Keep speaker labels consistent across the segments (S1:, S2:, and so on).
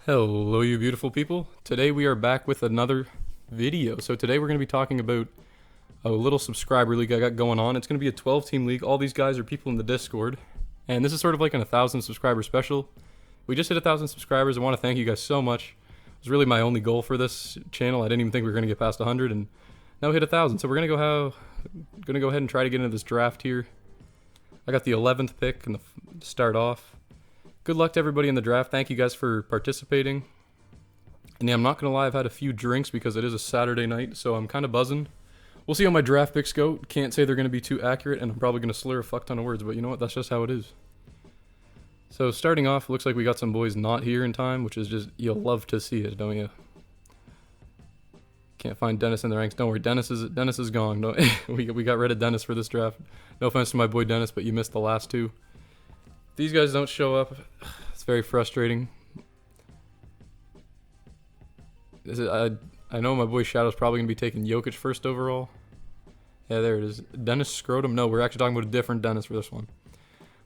S1: Hello, you beautiful people. Today we are back with another video. So today we're going to be talking about a little subscriber league I got going on. It's going to be a 12-team league. All these guys are people in the Discord. And this is sort of like an 1,000 subscriber special. We just hit 1,000 subscribers. I want to thank you guys so much. It was really my only goal for this channel. I didn't even think we were going to get past 100, and now we hit 1,000. So we're going to go ahead and try to get into this draft here. I got the 11th pick to start off. Good luck to everybody in the draft. Thank you guys for participating. And yeah, I'm not going to lie, I've had a few drinks because it is a Saturday night, so I'm kind of buzzing. We'll see how my draft picks go. Can't say they're going to be too accurate, and I'm probably going to slur a fuck ton of words, but you know what? That's just how it is. So starting off, looks like we got some boys not here in time, which is just, you'll love to see it, don't you? Can't find Dennis in the ranks. Don't worry, Dennis is gone. No, we got rid of Dennis for this draft. No offense to my boy Dennis, but you missed the last two. These guys don't show up. It's very frustrating. I know my boy Shadow's probably going to be taking Jokic first overall. Yeah, there it is. Dennis Scrotum. No, we're actually talking about a different Dennis for this one.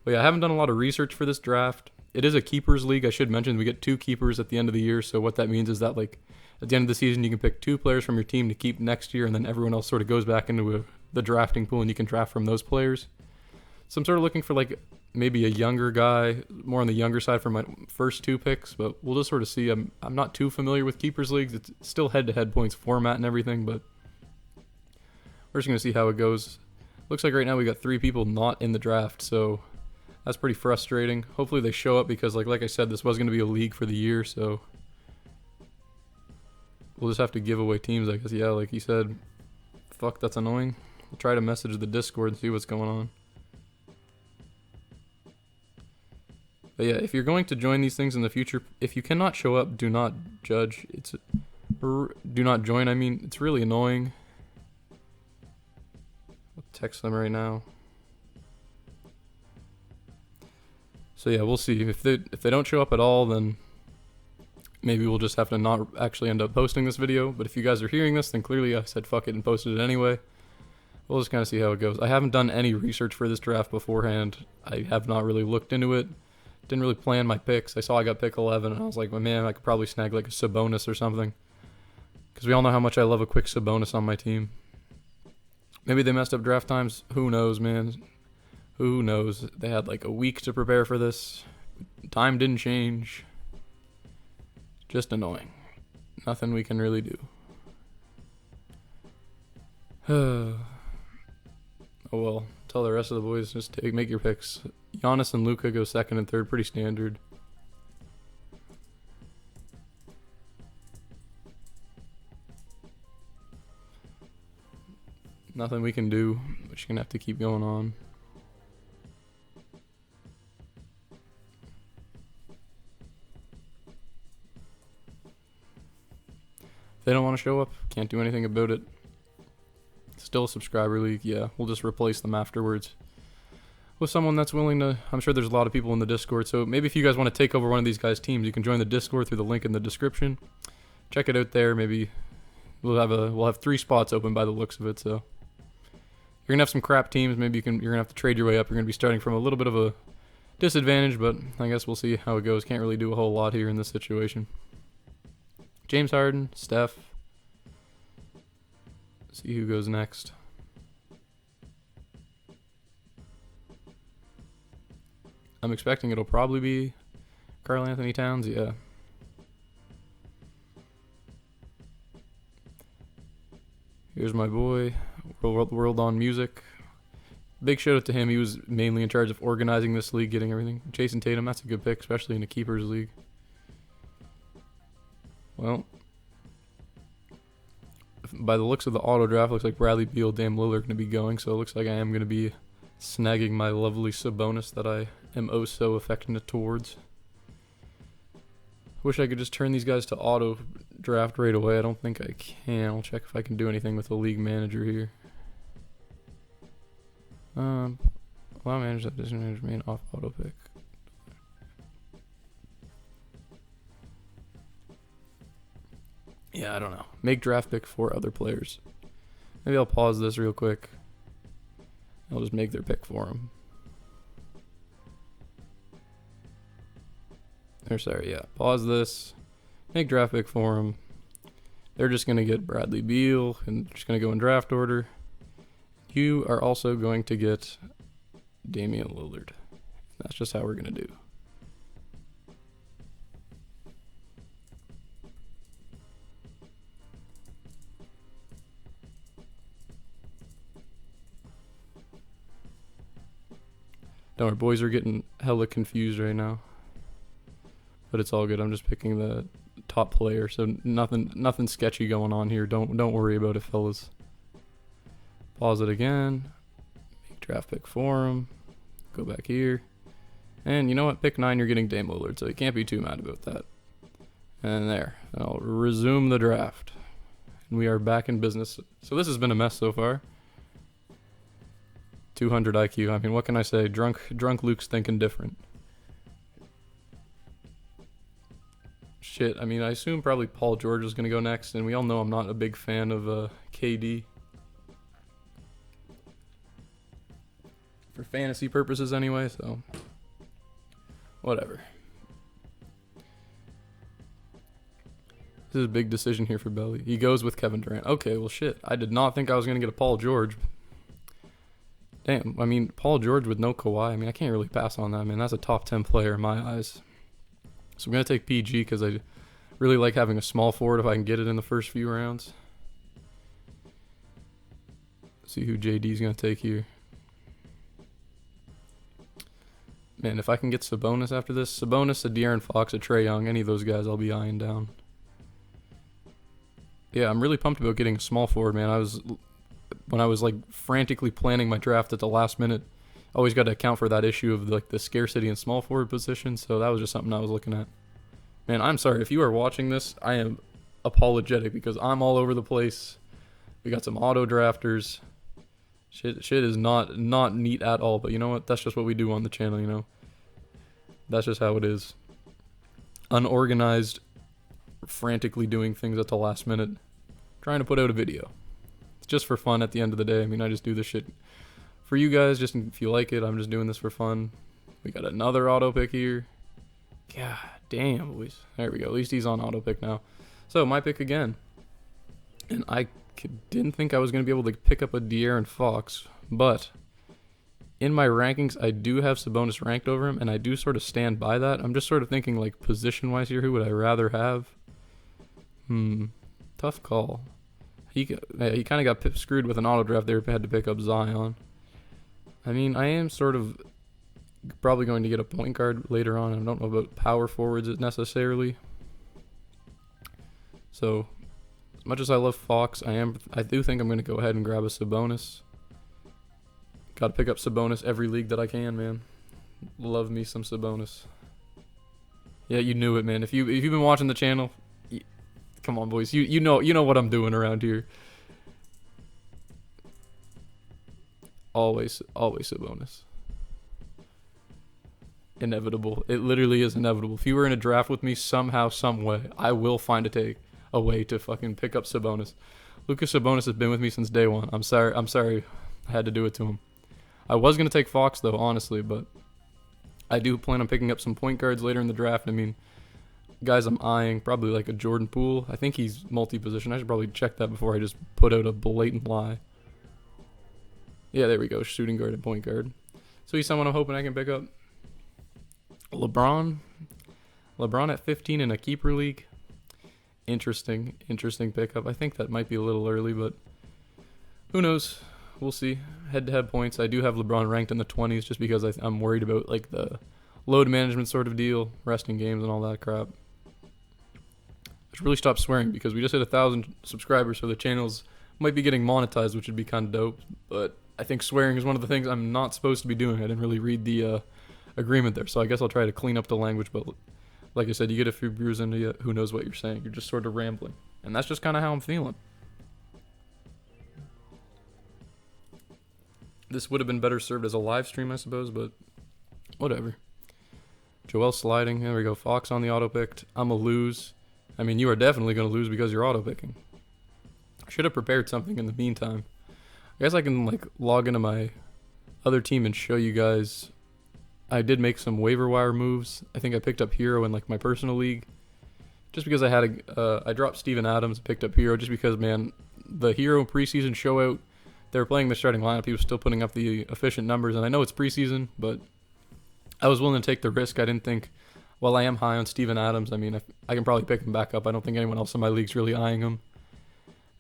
S1: But yeah, I haven't done a lot of research for this draft. It is a keepers league. I should mention we get 2 keepers at the end of the year. So what that means is that, like, at the end of the season, you can pick 2 players from your team to keep next year, and then everyone else sort of goes back into the drafting pool, and you can draft from those players. So I'm sort of looking for, like, maybe a younger guy, more on the younger side for my first 2 picks, but we'll just sort of see. I'm not too familiar with keepers leagues. It's still head-to-head points format and everything, but we're just going to see how it goes. Looks like right now we got 3 people not in the draft, so that's pretty frustrating. Hopefully they show up because, like I said, this was going to be a league for the year, so we'll just have to give away teams, I guess. Yeah, like you said, fuck, that's annoying. We'll try to message the Discord and see what's going on. But yeah, if you're going to join these things in the future, if you cannot show up, do not judge. Do not join. I mean, it's really annoying. I'll text them right now. So yeah, we'll see. If they don't show up at all, then maybe we'll just have to not actually end up posting this video. But if you guys are hearing this, then clearly I said fuck it and posted it anyway. We'll just kind of see how it goes. I haven't done any research for this draft beforehand. I have not really looked into it. Didn't really plan my picks. I saw I got pick 11, and I was like, well, man, I could probably snag like a Sabonis or something. Because we all know how much I love a quick Sabonis on my team. Maybe they messed up draft times. Who knows, man? Who knows? They had like a week to prepare for this. Time didn't change. Just annoying. Nothing we can really do. Oh well. Tell the rest of the boys, just make your picks. Giannis and Luka go second and third, pretty standard. Nothing we can do. We're just gonna have to keep going on. If they don't want to show up, can't do anything about it. Still a subscriber league, yeah. We'll just replace them afterwards with someone that's willing to. I'm sure there's a lot of people in the Discord, so maybe if you guys want to take over one of these guys' teams, you can join the Discord through the link in the description. Check it out there. Maybe we'll have 3 spots open by the looks of it. So you're gonna have some crap teams. Maybe you're gonna have to trade your way up. You're gonna be starting from a little bit of a disadvantage, but I guess we'll see how it goes. Can't really do a whole lot here in this situation. James Harden, Steph. See who goes next. I'm expecting it'll probably be Karl Anthony Towns, yeah. Here's my boy, World on Music. Big shout out to him. He was mainly in charge of organizing this league, getting everything. Jason Tatum, that's a good pick, especially in a keepers league. Well, by the looks of the auto draft, looks like Bradley Beal, Dame Lillard are going to be going, so it looks like I am going to be snagging my lovely Sabonis that I am oh so affectionate towards. Wish I could just turn these guys to auto draft right away. I don't think I can. I'll check if I can do anything with the league manager here. Allow manager that doesn't manage remain off auto pick. Yeah, I don't know. Make draft pick for other players. Maybe I'll pause this real quick. I'll just make their pick for them. Or sorry, yeah. Pause this. Make draft pick for him. They're just going to get Bradley Beal, and just going to go in draft order. You are also going to get Damian Lillard. That's just how we're going to do. Don't worry, boys are getting hella confused right now. But it's all good. I'm just picking the top player, so nothing sketchy going on here. Don't worry about it, fellas. Pause it again. Make draft pick for him. Go back here. And you know what? Pick 9, you're getting Dame Lillard, so you can't be too mad about that. And there. I'll resume the draft. And we are back in business. So this has been a mess so far. 200 IQ. I mean, what can I say? Drunk Luke's thinking different. Shit, I mean, I assume probably Paul George is going to go next, and we all know I'm not a big fan of KD. For fantasy purposes anyway, so whatever. This is a big decision here for Belly. He goes with Kevin Durant. Okay, well shit, I did not think I was going to get a Paul George. Damn, I mean, Paul George with no Kawhi, I mean, I can't really pass on that, man. That's a top 10 player in my eyes. So I'm going to take PG because I really like having a small forward if I can get it in the first few rounds. See who JD's going to take here. Man, if I can get Sabonis after this, Sabonis, a De'Aaron Fox, a Trae Young, any of those guys I'll be eyeing down. Yeah, I'm really pumped about getting a small forward, man. When I was like frantically planning my draft at the last minute, always got to account for that issue of like the scarcity in small forward position, so that was just something I was looking at. Man, I'm sorry if you are watching this. I am apologetic because I'm all over the place. We got some auto drafters. Shit is not neat at all, but you know what? That's just what we do on the channel, you know. That's just how it is. Unorganized, frantically doing things at the last minute, trying to put out a video. It's just for fun at the end of the day. I mean, I just do this shit for you guys, just if you like it. I'm just doing this for fun. We got another auto pick here. God damn, boys. There we go. At least he's on auto pick now. So my pick again. And I didn't think I was going to be able to pick up a De'Aaron Fox, but in my rankings, I do have Sabonis ranked over him, and I do sort of stand by that. I'm just sort of thinking like position-wise here, who would I rather have? Tough call. He kind of got screwed with an auto draft there. Had to pick up Zion. I mean, I am sort of probably going to get a point guard later on. I don't know about power forwards necessarily. So, as much as I love Fox, I do think I'm going to go ahead and grab a Sabonis. Got to pick up Sabonis every league that I can, man. Love me some Sabonis. Yeah, you knew it, man. If you've been watching the channel, come on, boys. You know what I'm doing around here. Always Sabonis. Inevitable. It literally is inevitable. If you were in a draft with me somehow, some way, I will find a way to fucking pick up Sabonis. Lucas Sabonis has been with me since day one. I'm sorry I had to do it to him. I was going to take Fox, though, honestly, but I do plan on picking up some point guards later in the draft. I mean, guys I'm eyeing, probably like a Jordan Poole. I think he's multi-position. I should probably check that before I just put out a blatant lie. Yeah, there we go. Shooting guard and point guard. So he's someone I'm hoping I can pick up. LeBron at 15 in a keeper league. Interesting pickup. I think that might be a little early, but who knows? We'll see. Head-to-head points. I do have LeBron ranked in the 20s just because I'm worried about like the load management sort of deal, resting games and all that crap. I should really stop swearing because we just hit 1,000 subscribers, so the channels might be getting monetized, which would be kind of dope. But I think swearing is one of the things I'm not supposed to be doing. I didn't really read the agreement there, so I guess I'll try to clean up the language. But like I said, you get a few brews into you, who knows what you're saying. You're just sort of rambling, and that's just kind of how I'm feeling. This would have been better served as a live stream, I suppose, but whatever. Joel sliding. There we go. Fox on the auto-picked. I'm a lose. I mean, you are definitely going to lose because you're auto-picking. I should have prepared something in the meantime. I guess I can like log into my other team and show you guys. I did make some waiver wire moves. I think I picked up Hero in like my personal league. just because I dropped Steven Adams, picked up Hero, just because, man, the Hero preseason show out, they were playing the starting lineup. He was still putting up the efficient numbers, and I know it's preseason, but I was willing to take the risk. I didn't think, while I am high on Steven Adams, I mean, I can probably pick him back up. I don't think anyone else in my league's really eyeing him.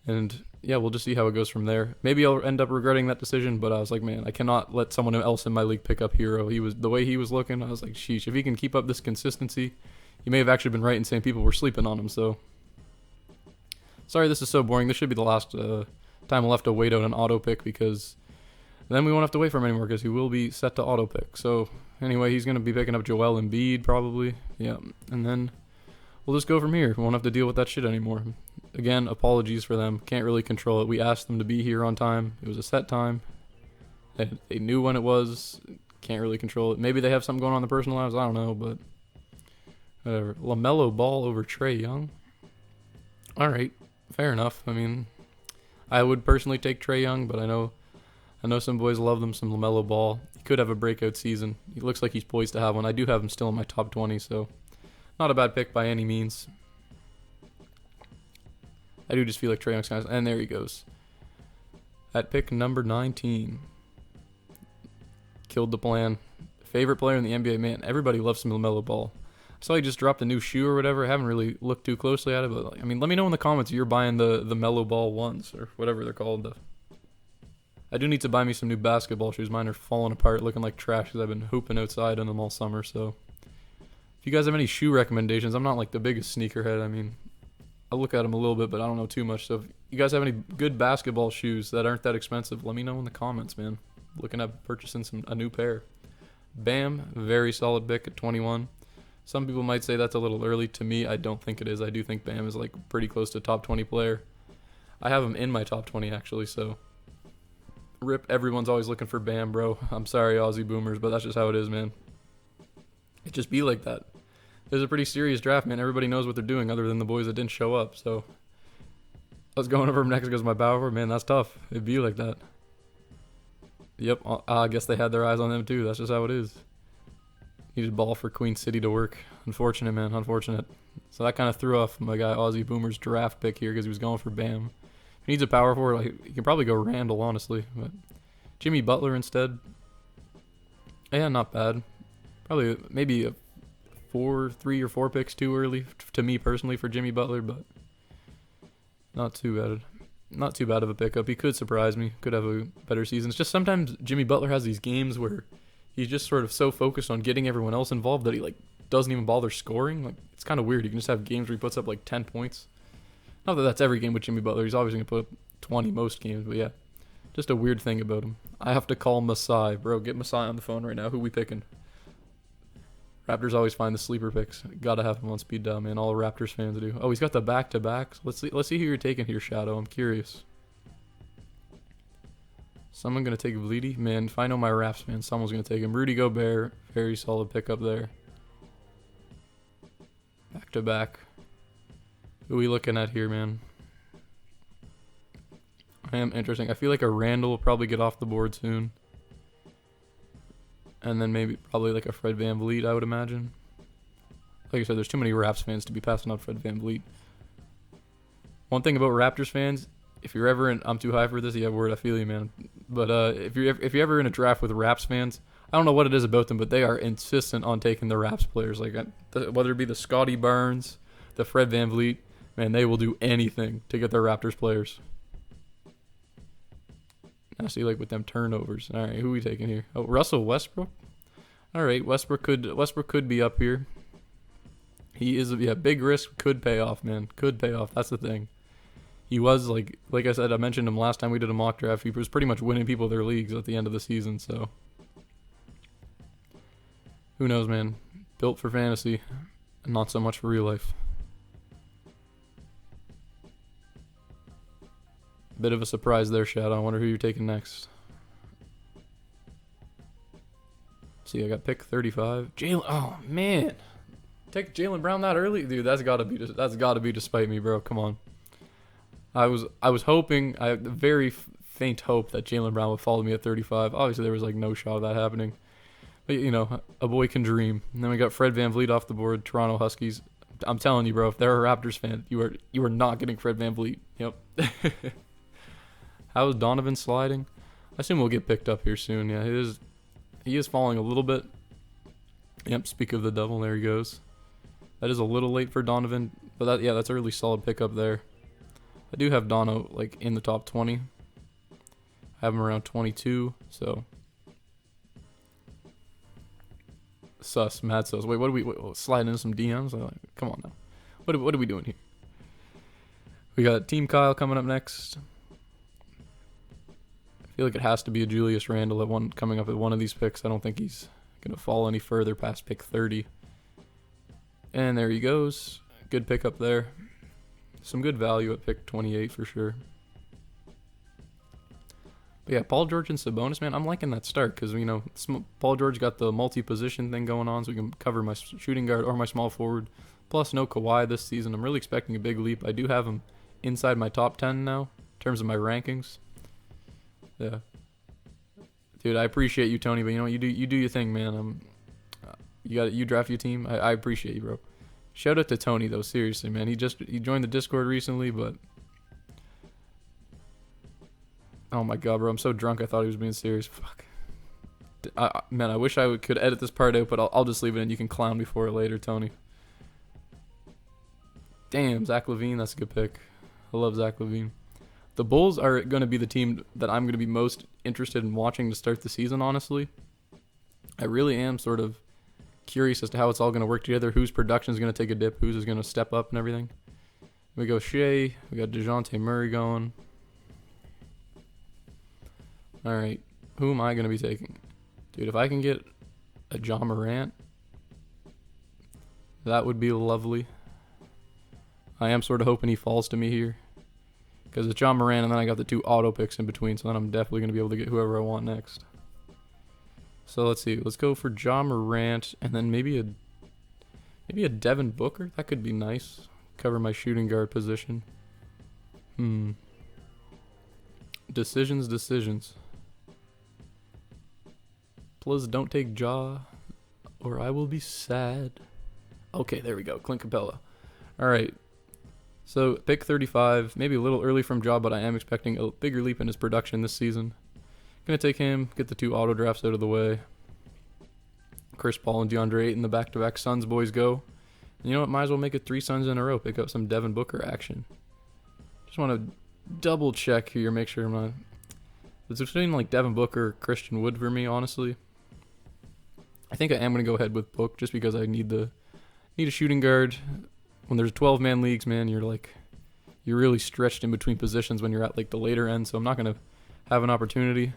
S1: And yeah, we'll just see how it goes from there. Maybe I'll end up regretting that decision, but I was like, man, I cannot let someone else in my league pick up Hero. The way he was looking, I was like, sheesh, if he can keep up this consistency, he may have actually been right in saying people were sleeping on him. So sorry, this is so boring. This should be the last time we'll have to wait out an auto pick, because then we won't have to wait for him anymore, because he will be set to auto pick. So anyway, he's going to be picking up Joel Embiid probably. Yeah, and then we'll just go from here. We won't have to deal with that shit anymore. Again, apologies for them. Can't really control it. We asked them to be here on time. It was a set time. They knew when it was. Can't really control it. Maybe they have something going on in their personal lives. I don't know, but whatever. LaMelo Ball over Trae Young. All right, fair enough. I mean, I would personally take Trae Young, but I know some boys love them some LaMelo Ball. He could have a breakout season. He looks like he's poised to have one. I do have him still in my top 20, so not a bad pick by any means. I do just feel like Trae Young's kind of, and there he goes. At pick number 19. Killed the plan. Favorite player in the NBA, man. Everybody loves some LaMelo Ball. I saw he just dropped a new shoe or whatever. I haven't really looked too closely at it, but I mean, let me know in the comments if you're buying the Melo Ball ones or whatever they're called. I do need to buy me some new basketball shoes. Mine are falling apart, looking like trash, because I've been hooping outside in them all summer. So if you guys have any shoe recommendations, I'm not like the biggest sneakerhead. I mean, I look at them a little bit, but I don't know too much. So if you guys have any good basketball shoes that aren't that expensive, let me know in the comments, man. Looking at purchasing a new pair. Bam, very solid pick at 21. Some people might say that's a little early. To me, I don't think it is. I do think Bam is like pretty close to top 20 player. I have him in my top 20 actually, so rip. Everyone's always looking for Bam, bro. I'm sorry, Aussie boomers, but that's just how it is, man. It just be like that. It was a pretty serious draft, man. Everybody knows what they're doing other than the boys that didn't show up. So I was going over him next because my power, man, that's tough. It'd be like that. Yep, I guess they had their eyes on them too. That's just how it is. Needed ball for Queen City to work. Unfortunate, man. Unfortunate. So that kind of threw off my guy Aussie Boomer's draft pick here because he was going for Bam. If he needs a power forward, like, he can probably go Randall, honestly. But Jimmy Butler instead. Yeah, not bad. Probably maybe a 3 or 4 picks too early to me personally for Jimmy Butler, but not too bad. Not too bad of a pickup. He could surprise me. Could have a better season. It's just sometimes Jimmy Butler has these games where he's just sort of so focused on getting everyone else involved that he like doesn't even bother scoring. Like, it's kind of weird. You can just have games where he puts up like 10 points. Not that that's every game with Jimmy Butler. He's obviously going to put up 20 most games, but yeah. Just a weird thing about him. I have to call Masai. Bro, get Masai on the phone right now. Who we picking? Raptors always find the sleeper picks. Gotta have him on speed dial, man. All Raptors fans do. Oh, he's got the back-to-backs. Let's see who you're taking here, Shadow. I'm curious. Someone gonna take Vleety? Man, if I know my Raps fans, someone's gonna take him. Rudy Gobert, very solid pickup there. Back-to-back. Who are we looking at here, man? I am interesting. I feel like a Randall will probably get off the board soon. And then probably like a Fred VanVleet, I would imagine. Like I said, there's too many Raps fans to be passing out Fred VanVleet. One thing about Raptors fans, if you're ever in, I'm too high for this, yeah, word, I feel you, man. But if you're ever in a draft with Raps fans, I don't know what it is about them, but they are insistent on taking the Raps players. Like whether it be the Scotty Barnes, the Fred VanVleet, man, they will do anything to get their Raptors players. I see, like, with them turnovers. All right, who are we taking here? Oh, Russell Westbrook. All right, Westbrook could be up here. He is, yeah, big risk, could pay off, man. Could pay off. That's the thing. He was like I said, I mentioned him last time we did a mock draft. He was pretty much winning people their leagues at the end of the season. So who knows, man? Built for fantasy, and not so much for real life. Bit of a surprise there, Shadow. I wonder who you're taking next. See, I got pick 35. Jalen. Oh man, take Jalen Brown that early, dude. That's gotta be despite me, bro. Come on. I was hoping. I had a very faint hope that Jalen Brown would follow me at 35. Obviously, there was like no shot of that happening. But you know, a boy can dream. And then we got Fred VanVleet off the board. Toronto Huskies. I'm telling you, bro. If they're a Raptors fan, you are not getting Fred VanVleet. Yep. How is Donovan sliding? I assume we'll get picked up here soon. Yeah, he is falling a little bit. Yep. Speak of the devil, there he goes. That is a little late for Donovan, but that's a really solid pickup there. I do have Dono like in the top 20. I have him around 22, so mad sus. Wait, what are we sliding into some DMs? Like, come on now. What are we doing here? We got Team Kyle coming up next. I feel like it has to be a Julius Randle coming up at one of these picks. I don't think he's gonna fall any further past pick 30. And there he goes. Good pickup there. Some good value at pick 28 for sure. But yeah, Paul George and Sabonis, man, I'm liking that start because, Paul George got the multi-position thing going on, so we can cover my shooting guard or my small forward. Plus, no Kawhi this season. I'm really expecting a big leap. I do have him inside my top 10 now in terms of my rankings. Yeah. Dude, I appreciate you, Tony, but you do your thing, man. You draft your team. I appreciate you, bro. Shout out to Tony though, seriously, man. He joined the Discord recently, but oh my god, bro, I'm so drunk. I thought he was being serious. Fuck. Man, I wish I could edit this part out, but I'll just leave it in. You can clown me for it later, Tony. Damn, Zach LaVine, that's a good pick. I love Zach LaVine. The Bulls are going to be the team that I'm going to be most interested in watching to start the season, honestly. I really am sort of curious as to how it's all going to work together, whose production is going to take a dip, whose is going to step up and everything. We go Shea, we got DeJounte Murray going. All right, who am I going to be taking? Dude, if I can get a Ja Morant, that would be lovely. I am sort of hoping he falls to me here because it's Ja Morant, and then I got the 2 auto picks in between, so then I'm definitely going to be able to get whoever I want next. So let's see. Let's go for Ja Morant and then maybe a Devin Booker. That could be nice. Cover my shooting guard position. Decisions. Please don't take Ja or I will be sad. Okay, there we go. Clint Capella. All right. So pick 35. Maybe a little early from Ja, but I am expecting a bigger leap in his production this season. Gonna take him, get the 2 auto drafts out of the way. Chris Paul and DeAndre Ayton, the back-to-back Suns boys go. And you know what? Might as well make it 3 Suns in a row. Pick up some Devin Booker action. Just want to double check here, make sure I'm not. It's between like Devin Booker, Christian Wood for me, honestly. I think I am gonna go ahead with Book just because I need a shooting guard. When there's 12-man leagues, man, you're really stretched in between positions when you're at like the later end. So I'm not gonna have an opportunity.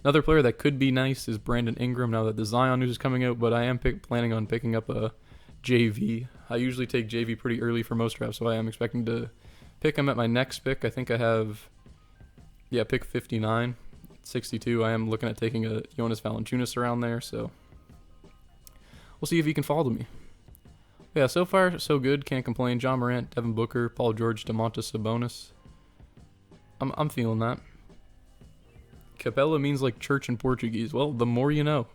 S1: Another player that could be nice is Brandon Ingram now that the Zion news is coming out, but I am planning on picking up a JV. I usually take JV pretty early for most drafts, so I am expecting to pick him at my next pick. I think I have, pick 59, 62. I am looking at taking a Jonas Valanciunas around there, so we'll see if he can fall to me. Yeah, so far, so good. Can't complain. Ja Morant, Devin Booker, Paul George, Domantas Sabonis. I'm feeling that. Capella means like church in Portuguese. Well, the more you know.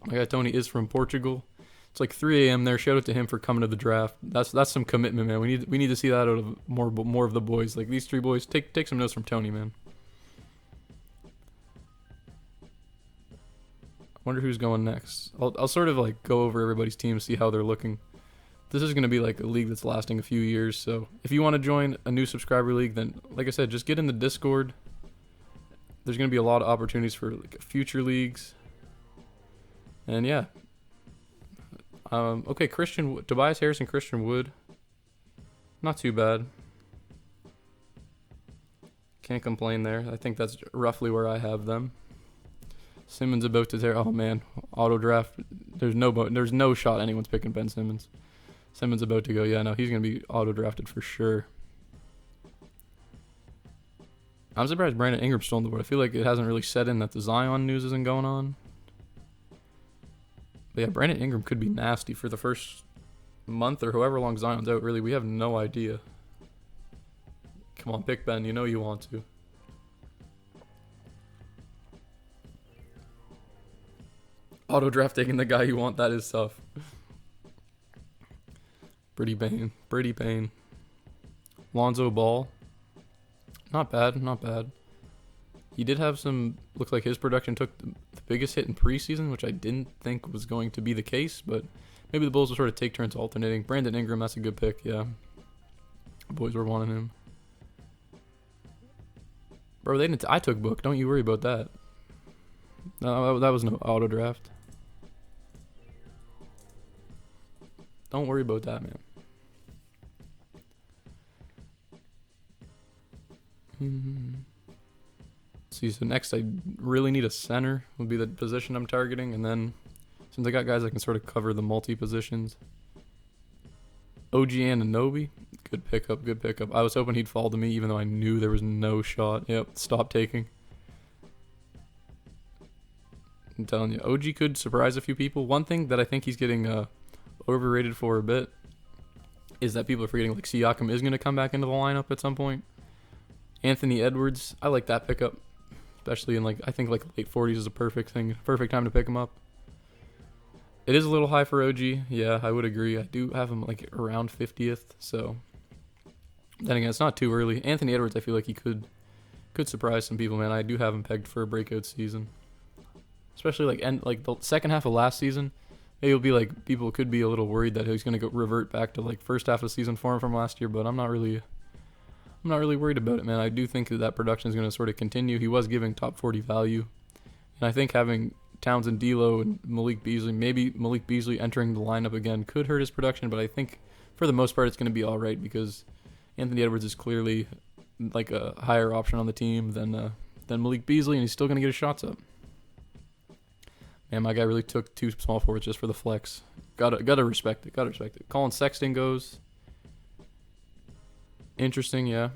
S1: My guy Tony is from Portugal. It's like 3 a.m. there. Shout out to him for coming to the draft. That's some commitment, man. We need to see that out of more of the boys. Like these 3 boys. Take some notes from Tony, man. I wonder who's going next. I'll sort of like go over everybody's team, see how they're looking. This is going to be like a league that's lasting a few years. So if you want to join a new subscriber league, then like I said, just get in the Discord. There's going to be a lot of opportunities for like future leagues. And yeah. Okay, Tobias Harris and Christian Wood. Not too bad. Can't complain there. I think that's roughly where I have them. Simmons about to tear. Oh man, auto draft. There's no shot anyone's picking Ben Simmons. Simmons about to go. Yeah, no, he's going to be auto drafted for sure. I'm surprised Brandon Ingram's still on the board. I feel like it hasn't really set in that the Zion news isn't going on. But yeah, Brandon Ingram could be nasty for the first month or however long Zion's out. Really, we have no idea. Come on, pick Ben. You know you want to. Auto draft taking the guy you want, that is tough. Pretty Bane. Lonzo Ball. Not bad. He did have some, looks like his production took the biggest hit in preseason, which I didn't think was going to be the case, but maybe the Bulls will sort of take turns alternating. Brandon Ingram, that's a good pick, yeah. The boys were wanting him. Bro, I took Book. Don't you worry about that. No, that was no auto draft. Don't worry about that, man. See, so next I really need a center, would be the position I'm targeting, and then since I got guys I can sort of cover the multi-positions. OG Anunoby, good pickup. I was hoping he'd fall to me even though I knew there was no shot. Yep, stop taking. I'm telling you, OG could surprise a few people. One thing that I think he's getting overrated for a bit is that people are forgetting like Siakam is going to come back into the lineup at some point. Anthony Edwards, I like that pickup, especially in I think late 40s is a perfect time to pick him up. It is a little high for OG. Yeah, I would agree. I do have him around 50th, so then again, it's not too early. Anthony Edwards, I feel like he could surprise some people, man. I do have him pegged for a breakout season, especially the second half of last season. Maybe it'll be people could be a little worried that he's going to revert back to first half of season form from last year, but I'm not really worried about it, man. I do think that production is going to sort of continue. He was giving top 40 value, and I think having Townsend, D'Lo, and maybe Malik Beasley entering the lineup again could hurt his production, but I think for the most part it's going to be all right because Anthony Edwards is clearly a higher option on the team than Malik Beasley, and he's still going to get his shots up. Man, my guy really took two small forwards just for the flex. Gotta respect it. Colin Sexton goes. Interesting, yeah.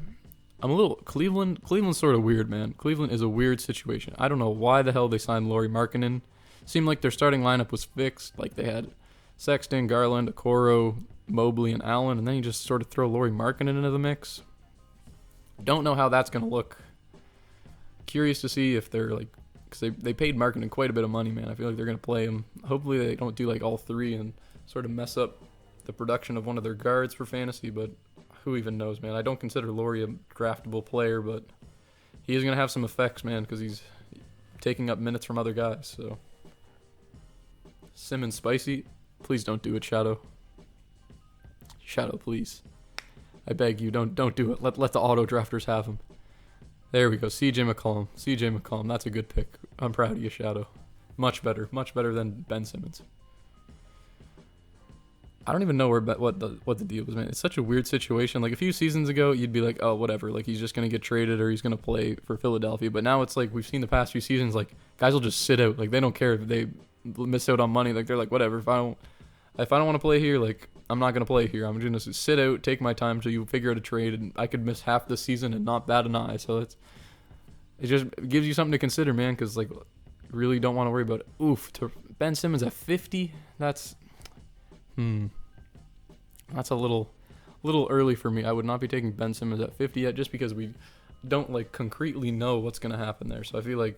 S1: I'm a little Cleveland's sort of weird, man. Cleveland is a weird situation. I don't know why the hell they signed Lauri Markkanen. Seemed like their starting lineup was fixed. They had Sexton, Garland, Okoro, Mobley, and Allen, and then you just sort of throw Lauri Markkanen into the mix. Don't know how that's gonna look. Curious to see if they're because they paid Markkanen quite a bit of money, man. I feel like they're gonna play him. Hopefully they don't do all three and sort of mess up the production of one of their guards for fantasy, but who even knows, man. I don't consider Lauri a draftable player, but he is going to have some effects, man, because he's taking up minutes from other guys. So Simmons spicy, please don't do it, Shadow, please. I beg you, don't do it. Let the auto drafters have him. There we go. CJ McCollum. That's a good pick. I'm proud of you, Shadow. Much better than Ben Simmons. I don't even know what the deal was, man. It's such a weird situation. A few seasons ago, you'd be like, oh, whatever. He's just going to get traded or he's going to play for Philadelphia. But now it's we've seen the past few seasons, guys will just sit out. They don't care if they miss out on money. They're whatever. If I don't want to play here, I'm not going to play here. I'm going to sit out, take my time till you figure out a trade. And I could miss half the season and not bat an eye. So it just gives you something to consider, man, because, really don't want to worry about it. Oof, to Ben Simmons at 50, that's a little early for me. I would not be taking Ben Simmons at 50 yet, just because we don't concretely know what's going to happen there. So I feel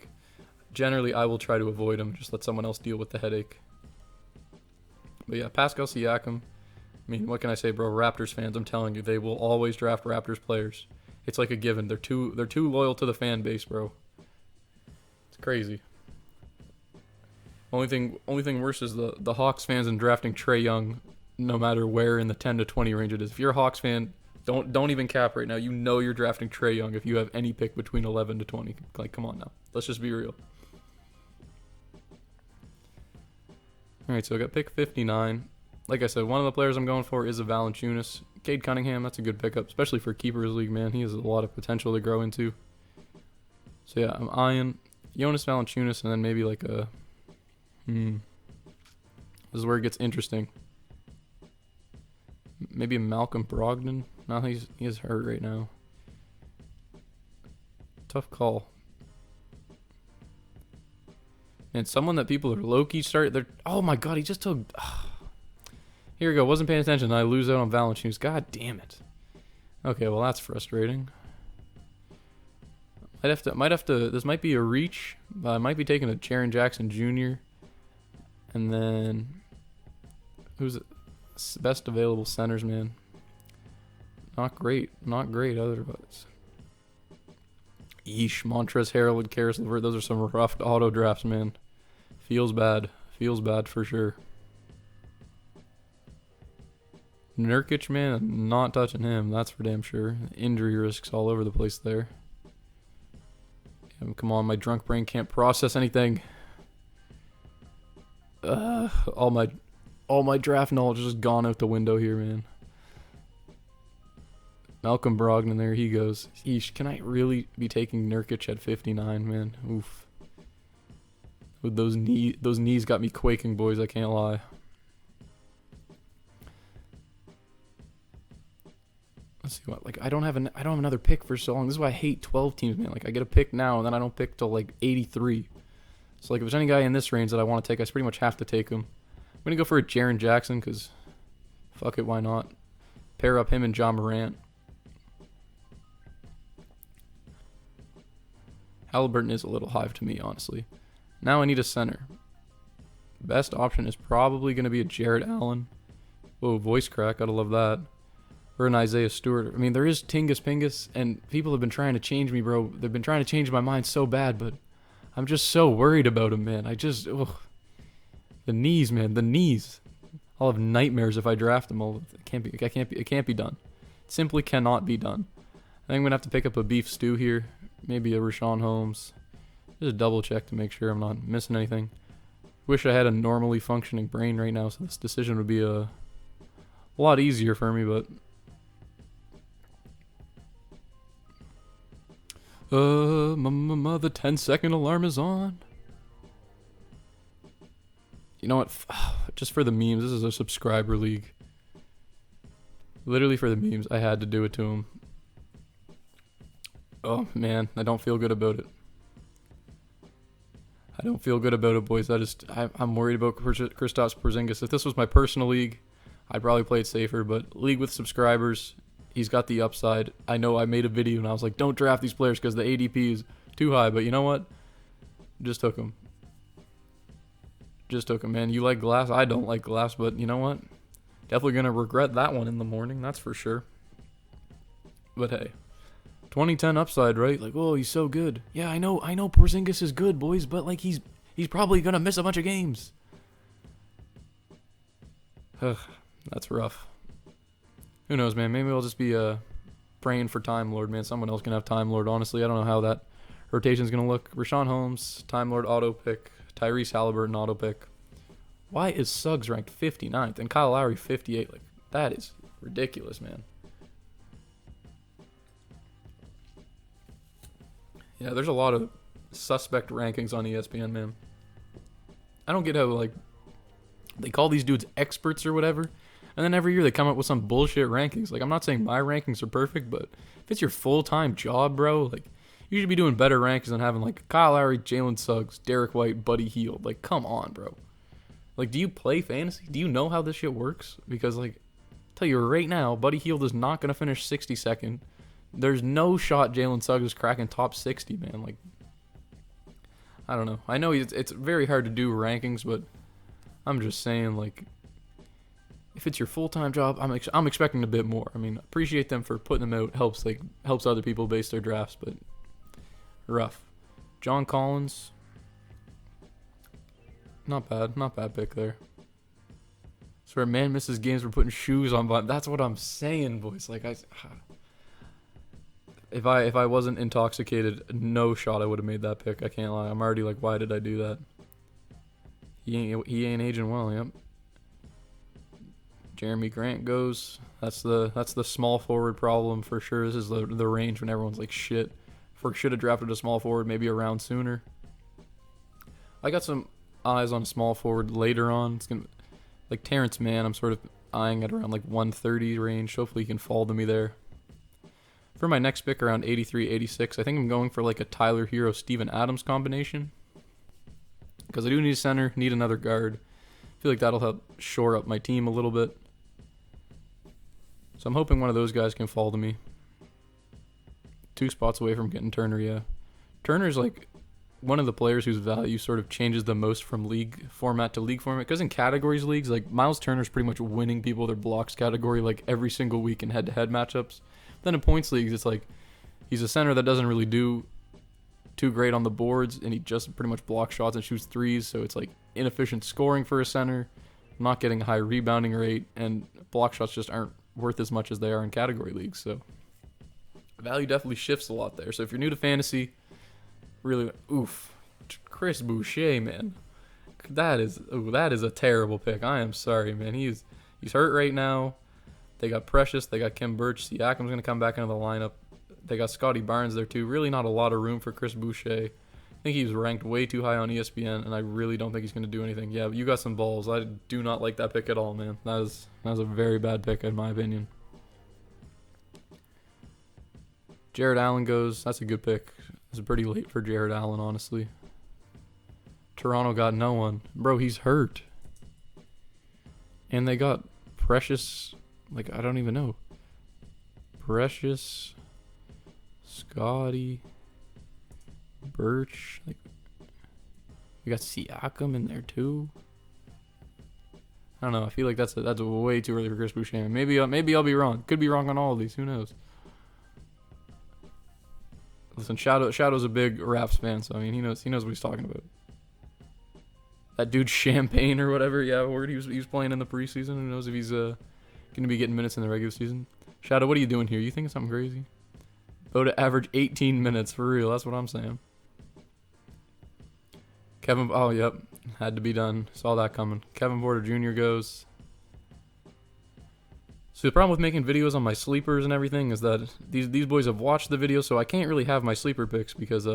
S1: generally I will try to avoid him. Just let someone else deal with the headache. But yeah, Pascal Siakam. I mean, what can I say, bro? Raptors fans, I'm telling you, they will always draft Raptors players. It's a given. They're too loyal to the fan base, bro. It's crazy. Only thing worse is the Hawks fans and drafting Trae Young, no matter where in the 10 to 20 range it is. If you're a Hawks fan, don't even cap right now. You know you're drafting Trae Young if you have any pick between 11 to 20. Come on now. Let's just be real. All right, so I got pick 59. Like I said, one of the players I'm going for is a Valanciunas. Cade Cunningham, that's a good pickup, especially for Keepers League, man. He has a lot of potential to grow into. So yeah, I'm eyeing Jonas Valanciunas and then maybe this is where it gets interesting. Maybe a Malcolm Brogdon. No, he is hurt right now. Tough call. And someone that people are low-key oh my god, he just took... Here we go, wasn't paying attention. I lose out on Valanciunas. God damn it. Okay, well that's frustrating. Might have to. This might be a reach. I might be taking a Jaren Jackson Jr. And then who's it? Best available centers, man. Not great. Not great otherwise. Yeesh. Montrezl Harrell and Karis LeVert. Those are some rough auto drafts, man. Feels bad. Feels bad for sure. Nurkic, man, not touching him. That's for damn sure. Injury risks all over the place there. Come on, my drunk brain can't process anything. All my draft knowledge is just gone out the window here, man. Malcolm Brogdon, there he goes. Eesh, can I really be taking Nurkic at 59, man? Oof. With those knees got me quaking, boys. I can't lie. Let's see what. Like, I don't have another pick for so long. This is why I hate 12 teams, man. Like, I get a pick now and then I don't pick till like 83. So like, if there's any guy in this range that I want to take, I pretty much have to take him. I'm gonna go for a Jaren Jackson because, fuck it, why not? Pair up him and John Morant. Halliburton is a little high to me, honestly. Now I need a center. Best option is probably going to be a Jarrett Allen. Whoa, voice crack. Gotta love that. Or an Isaiah Stewart. I mean, there is Tingus Pingus, and people have been trying to change me, bro. They've been trying to change my mind so bad, but I'm just so worried about him, man. The knees, man. The knees. I'll have nightmares if I draft him. It can't be done. It simply cannot be done. I think I'm going to have to pick up a beef stew here. Maybe a Rashawn Holmes. Just double check to make sure I'm not missing anything. Wish I had a normally functioning brain right now, so this decision would be a lot easier for me, but the 10-second alarm is on. You know what? Just for the memes, this is a subscriber league. Literally for the memes, I had to do it to him. Oh, man, I don't feel good about it. I don't feel good about it, boys. I'm worried about Kristaps Porzingis. If this was my personal league, I'd probably play it safer, but league with subscribers, he's got the upside. I know I made a video and I was like, don't draft these players because the ADP is too high, but you know what? Just took him. Man. You like Glass? I don't like Glass, but you know what? Definitely going to regret that one in the morning, that's for sure. But hey. 2010 upside, right? Like, oh, he's so good. Yeah, I know Porzingis is good, boys, but like he's probably gonna miss a bunch of games. That's rough. Who knows, man? Maybe I'll just be praying for Time Lord, man. Someone else can have Time Lord. Honestly, I don't know how that rotation's gonna look. Rashawn Holmes, Time Lord auto pick. Tyrese Halliburton auto pick. Why is Suggs ranked 59th and Kyle Lowry 58? Like, that is ridiculous, man. Yeah, there's a lot of suspect rankings on ESPN, man. I don't get how, like, they call these dudes experts or whatever, and then every year they come up with some bullshit rankings. Like, I'm not saying my rankings are perfect, but if it's your full-time job, bro, like, you should be doing better rankings than having, like, Kyle Lowry, Jalen Suggs, Derek White, Buddy Hield. Like, come on, bro. Like, do you play fantasy? Do you know how this shit works? Because, like, I'll tell you right now, Buddy Hield is not going to finish 62nd. There's no shot Jalen Suggs is cracking top 60, man. Like, I don't know. I know it's very hard to do rankings, but I'm just saying, like, if it's your full-time job, I'm expecting a bit more. I mean, appreciate them for putting them out. Helps other people base their drafts, but rough. John Collins, not bad pick there. Swear, man misses games for putting shoes on, but that's what I'm saying, boys. Like, If I wasn't intoxicated, no shot I would have made that pick. I can't lie. I'm already like, why did I do that? He ain't aging well. Yep. Jeremy Grant goes. That's the small forward problem for sure. This is the range when everyone's like, shit. Should have drafted a small forward maybe a round sooner. I got some eyes on a small forward later on. It's gonna like Terrence Mann. I'm sort of eyeing at around like 130 range. Hopefully he can fall to me there. For my next pick, around 83, 86, I think I'm going for like a Tyler Hero, Steven Adams combination. Because I do need a center, need another guard. I feel like that'll help shore up my team a little bit. So I'm hoping one of those guys can fall to me. 2 spots away from getting Turner, yeah. Turner's like one of the players whose value sort of changes the most from league format to league format. Because in categories leagues, like Miles Turner's pretty much winning people their blocks category like every single week in head-to-head matchups. Then in points leagues, it's like he's a center that doesn't really do too great on the boards, and he just pretty much blocks shots and shoots threes. So it's like inefficient scoring for a center, not getting a high rebounding rate, and block shots just aren't worth as much as they are in category leagues. So value definitely shifts a lot there. So if you're new to fantasy, really, Chris Boucher, man, that is a terrible pick. I am sorry, man. He's hurt right now. They got Precious, they got Kim Birch, Siakam's gonna come back into the lineup. They got Scotty Barnes there too. Really not a lot of room for Chris Boucher. I think he's ranked way too high on ESPN, and I really don't think he's going to do anything. Yeah, you got some balls. I do not like that pick at all, man. That was a very bad pick, in my opinion. Jared Allen goes. That's a good pick. It's pretty late for Jared Allen, honestly. Toronto got no one. Bro, he's hurt. And they got Precious. Like, I don't even know. Precious, Scotty, Birch. Like, we got Siakam in there too. I don't know. I feel like that's way too early for Chris Boucher. Maybe I'll be wrong. Could be wrong on all of these. Who knows? Listen, Shadow's a big Raps fan, so I mean he knows what he's talking about. That dude Champagne or whatever, yeah, word he was playing in the preseason. Who knows if he's gonna be getting minutes in the regular season? Shadow, what are you doing here? You thinking something crazy? Go to average 18 minutes for real. That's what I'm saying. Oh, yep. Had to be done. Saw that coming. Kevin Porter Jr. goes. So the problem with making videos on my sleepers and everything is that these boys have watched the video, so I can't really have my sleeper picks because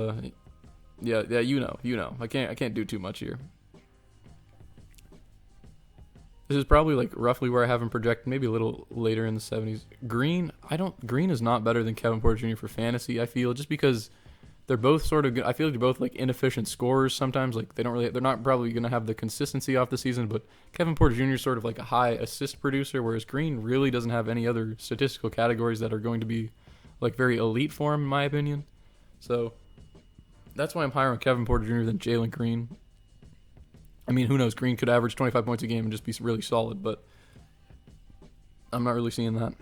S1: yeah, you know. I can't do too much here. This is probably like roughly where I have him projected, maybe a little later in the 70s. Green is not better than Kevin Porter Jr. for fantasy, I feel, just because they're both sort of good. I feel like they're both like inefficient scorers sometimes. Like they're not probably going to have the consistency off the season, but Kevin Porter Jr. is sort of like a high assist producer, whereas Green really doesn't have any other statistical categories that are going to be like very elite for him, in my opinion. So that's why I'm higher on Kevin Porter Jr. than Jalen Green. I mean, who knows? Green could average 25 points a game and just be really solid, but I'm not really seeing that.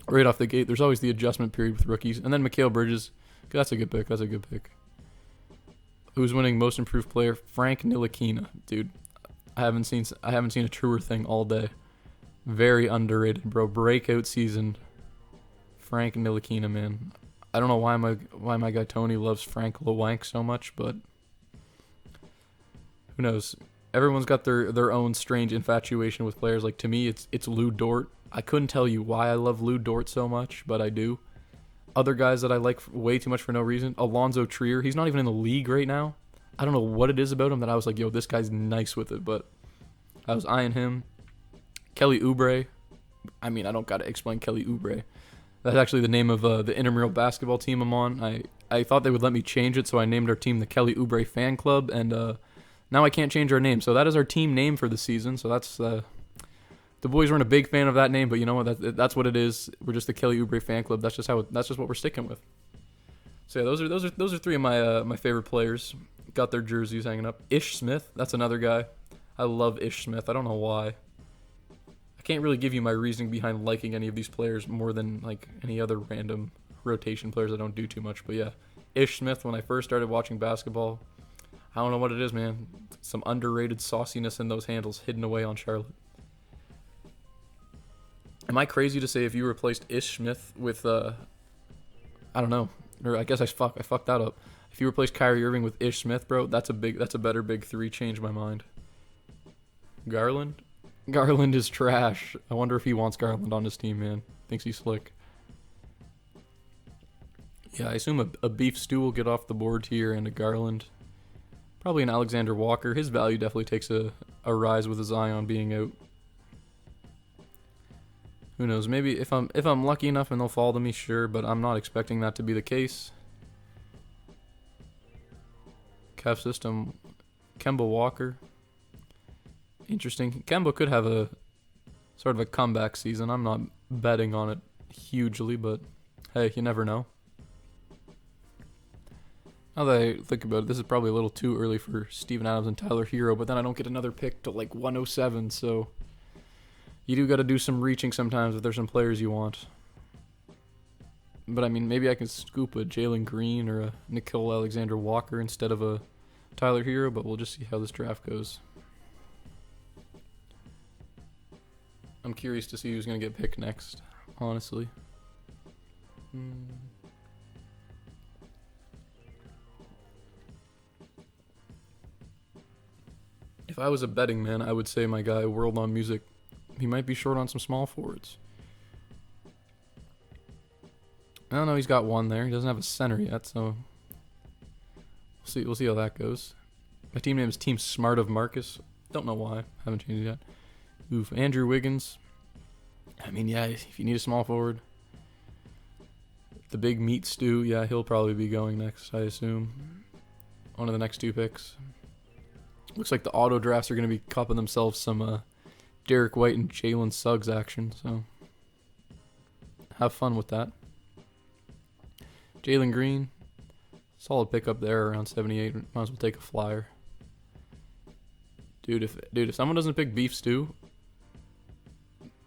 S1: Right off the gate, there's always the adjustment period with rookies. And then Mikal Bridges, that's a good pick. Who's winning most improved player? Frank Ntilikina. Dude, I haven't seen a truer thing all day. Very underrated, bro. Breakout season. Frank Ntilikina, man. I don't know why my guy Tony loves Frank Lewank so much, but who knows? Everyone's got their own strange infatuation with players. Like, to me, it's Lou Dort. I couldn't tell you why I love Lou Dort so much, but I do. Other guys that I like way too much for no reason. Alonzo Trier. He's not even in the league right now. I don't know what it is about him that I was like, yo, this guy's nice with it, but I was eyeing him. Kelly Oubre. I mean, I don't got to explain Kelly Oubre. That's actually the name of the intramural basketball team I'm on. I thought they would let me change it, so I named our team the Kelly Oubre Fan Club, and now I can't change our name. So that is our team name for the season. So that's the boys weren't a big fan of that name, but you know what? That's what it is. We're just the Kelly Oubre Fan Club. That's just what we're sticking with. So yeah, those are three of my favorite players. Got their jerseys hanging up. Ish Smith, that's another guy. I love Ish Smith. I don't know why. I can't really give you my reasoning behind liking any of these players more than like any other random rotation players I don't do too much. But yeah, Ish Smith, when I first started watching basketball, I don't know what it is, man. Some underrated sauciness in those handles hidden away on Charlotte. Am I crazy to say if you replaced Ish Smith with I don't know, or I guess I fucked that up. If you replace Kyrie Irving with Ish Smith, bro, that's a better big three. Changed my mind. Garland is trash. I wonder if he wants Garland on his team, man. Thinks he's slick. Yeah, I assume a beef stew will get off the board here, and a Garland. Probably an Alexander Walker. His value definitely takes a rise with a Zion being out. Who knows? Maybe if I'm lucky enough and they'll fall to me, sure, but I'm not expecting that to be the case. Kev system, Kemba Walker. Interesting. Kemba could have a sort of a comeback season. I'm not betting on it hugely, but hey, you never know. Now that I think about it, this is probably a little too early for Steven Adams and Tyler Hero, but then I don't get another pick till like 107, so you do got to do some reaching sometimes if there's some players you want. But I mean, maybe I can scoop a Jalen Green or a Nicole Alexander-Walker instead of a Tyler Hero, but we'll just see how this draft goes. I'm curious to see who's going to get picked next, honestly. If I was a betting man, I would say my guy, World on Music, he might be short on some small forwards. I don't know, he's got one there. He doesn't have a center yet, so we'll see how that goes. My team name is Team Smart of Marcus. Don't know why. Haven't changed it yet. Oof, Andrew Wiggins. I mean, yeah, if you need a small forward. The big meat stew, yeah, he'll probably be going next, I assume. One of the next 2 picks. Looks like the auto drafts are going to be cupping themselves some Derek White and Jalen Suggs action, so have fun with that. Jalen Green, solid pickup there around 78. Might as well take a flyer. Dude, if someone doesn't pick beef stew,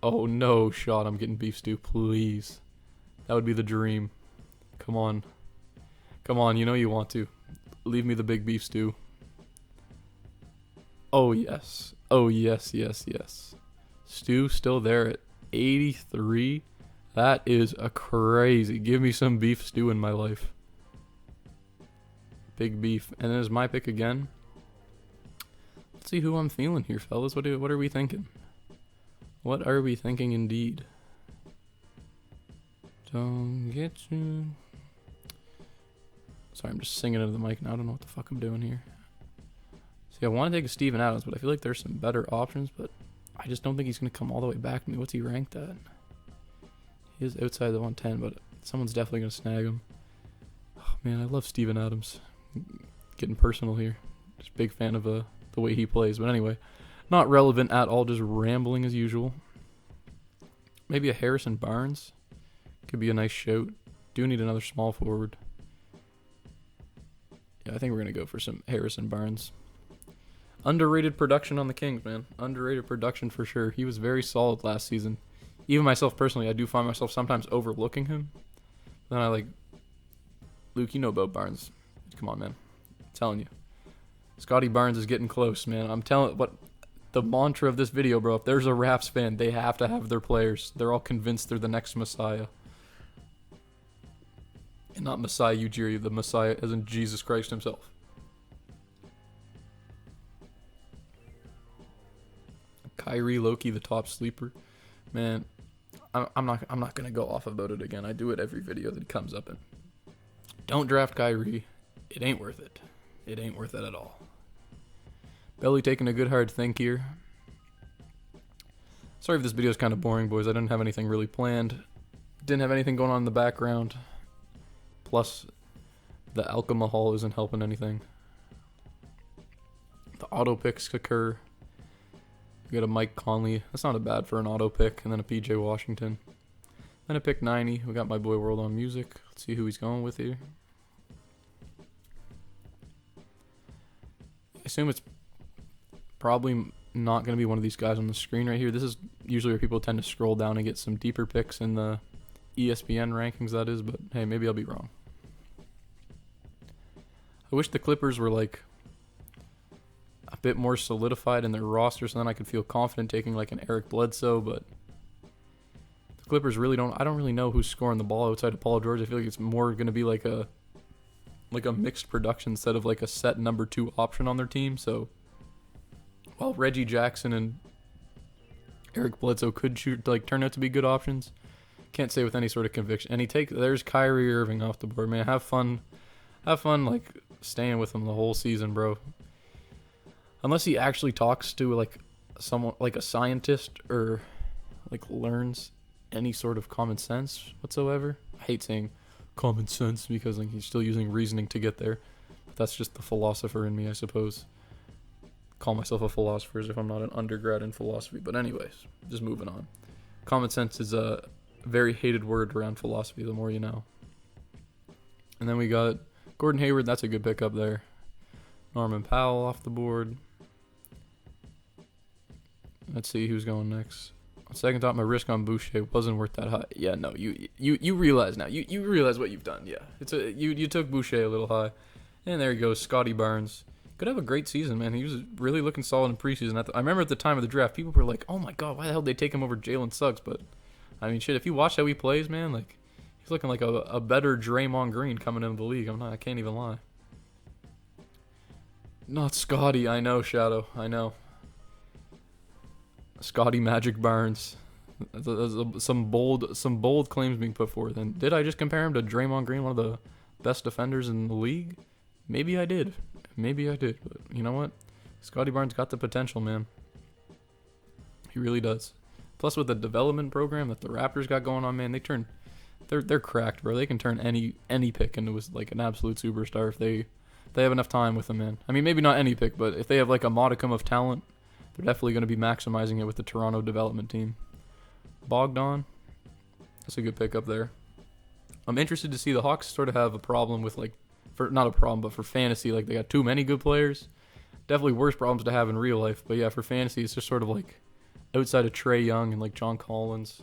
S1: oh no shot, I'm getting beef stew, please. That would be the dream. Come on, you know you want to. Leave me the big beef stew. Oh yes, yes. Stu still there at 83. That is a crazy. Give me some beef stew in my life. Big beef. And then is my pick again. Let's see who I'm feeling here, fellas. What are we thinking? What are we thinking indeed? Don't get you. Sorry, I'm just singing into the mic now. I don't know what the fuck I'm doing here. See, I want to take a Steven Adams, but I feel like there's some better options, but I just don't think he's going to come all the way back to me. What's he ranked at? He is outside the 110, but someone's definitely going to snag him. Oh, man, I love Steven Adams. Getting personal here. Just a big fan of the way he plays. But anyway, not relevant at all, just rambling as usual. Maybe a Harrison Barnes. Could be a nice shout. Do need another small forward. Yeah, I think we're going to go for some Harrison Barnes. Underrated production on the Kings, man. Underrated production for sure. He was very solid last season. Even myself personally, I do find myself sometimes overlooking him. Then I like, Luke, you know about Barnes. Come on, man. I'm telling you. Scotty Barnes is getting close, man. I'm telling what the mantra of this video, bro. If there's a Raps fan, they have to have their players. They're all convinced they're the next Messiah. And not Messiah Ujiri, the Messiah as in Jesus Christ himself. Kyrie Loki, the top sleeper. Man, I'm not gonna go off about it again. I do it every video that comes up in. Don't draft Kyrie. It ain't worth it. It ain't worth it at all. Belly taking a good hard think here. Sorry if this video is kind of boring, boys. I didn't have anything really planned. Didn't have anything going on in the background. Plus, the Alchema Hall isn't helping anything. The auto picks occur. We got a Mike Conley. That's not a bad for an auto pick. And then a PJ Washington. Then a pick 90. We got my boy World on Music. Let's see who he's going with here. I assume it's probably not going to be one of these guys on the screen right here. This is usually where people tend to scroll down and get some deeper picks in the ESPN rankings, that is. But hey, maybe I'll be wrong. I wish the Clippers were like a bit more solidified in their roster, so then I could feel confident taking like an Eric Bledsoe, but the Clippers really I don't really know who's scoring the ball outside of Paul George. I feel like it's more going to be like a mixed production instead of like a set number 2 option on their team. So while Reggie Jackson and Eric Bledsoe could turn out to be good options, can't say with any sort of conviction. And there's Kyrie Irving off the board, man. Have fun like staying with him the whole season, bro. Unless he actually talks to like someone like a scientist or like learns any sort of common sense whatsoever. I hate saying common sense because like he's still using reasoning to get there. But that's just the philosopher in me, I suppose. Call myself a philosopher as if I'm not an undergrad in philosophy. But anyways, just moving on. Common sense is a very hated word around philosophy, the more you know. And then we got Gordon Hayward, that's a good pickup there. Norman Powell off the board. Let's see who's going next. On second thought, my risk on Boucher wasn't worth that high. Yeah, no, you realize now. You realize what you've done. Yeah, you took Boucher a little high, and there you go, Scotty Barnes. Could have a great season, man. He was really looking solid in preseason. I remember at the time of the draft, people were like, "Oh my God, why the hell did they take him over Jalen Suggs?" But I mean, shit, if you watch how he plays, man, like he's looking like a better Draymond Green coming into the league. I can't even lie. Not Scotty, I know, Shadow, I know. Scotty Magic Barnes. Some bold claims being put forth. And did I just compare him to Draymond Green, one of the best defenders in the league? Maybe I did. But you know what? Scotty Barnes got the potential, man. He really does. Plus, with the development program that the Raptors got going on, man, they're cracked, bro. They can turn any pick into like an absolute superstar if they have enough time with them, man. I mean, maybe not any pick, but if they have like a modicum of talent, they're definitely going to be maximizing it with the Toronto development team. Bogdan, that's a good pickup there. I'm interested to see the Hawks sort of have a problem with not a problem, but for fantasy, like they got too many good players. Definitely worse problems to have in real life. But yeah, for fantasy, it's just sort of like outside of Trae Young and like John Collins,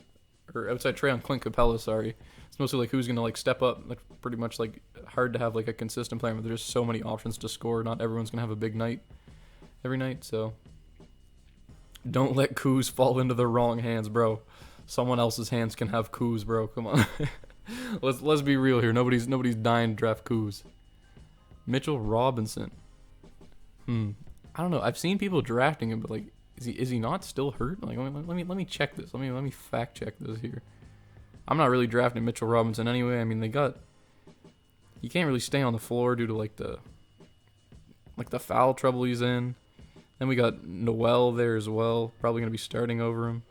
S1: or outside Trae Young, Clint Capella, sorry. It's mostly like who's going to like step up. Like pretty much like hard to have like a consistent player, but there's so many options to score. Not everyone's going to have a big night every night, so don't let Kuz fall into the wrong hands, bro. Someone else's hands can have Kuz, bro. Come on. let's be real here. Nobody's dying to draft Kuz. Mitchell Robinson. I don't know. I've seen people drafting him, but like, is he not still hurt? Like, let me check this. Let me fact check this here. I'm not really drafting Mitchell Robinson anyway. I mean, he can't really stay on the floor due to like the foul trouble he's in. Then we got Noel there as well. Probably going to be starting over him.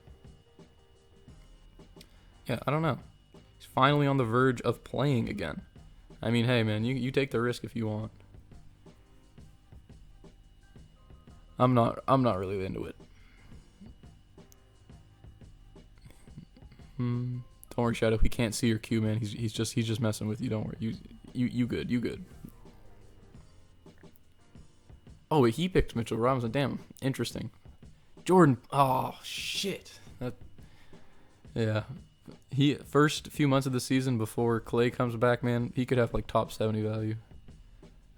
S1: Yeah, I don't know. He's finally on the verge of playing again. I mean, hey, man, you take the risk if you want. I'm not really into it. Don't worry, Shadow. He can't see your cue, man. He's just messing with you. Don't worry. You good. Oh, wait, he picked Mitchell Robinson. Damn, interesting. Jordan. Oh shit. Yeah. He first few months of the season before Clay comes back, man, he could have like top 70 value.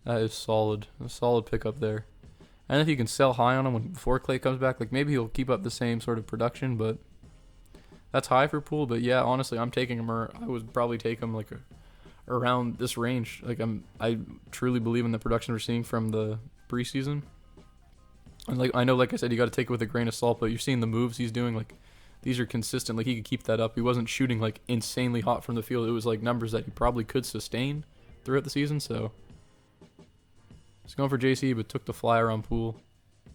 S1: That is solid. A solid pickup there. And if you can sell high on him before Clay comes back, like maybe he'll keep up the same sort of production, but that's high for Poole. But yeah, honestly, I'm taking him. I would probably take him like around this range. Like I truly believe in the production we're seeing from the preseason. And like I know, like I said, you got to take it with a grain of salt. But you're seeing the moves he's doing. Like these are consistent. Like he could keep that up. He wasn't shooting like insanely hot from the field. It was like numbers that he probably could sustain throughout the season. So he's going for JC, but took the flyer on Poole.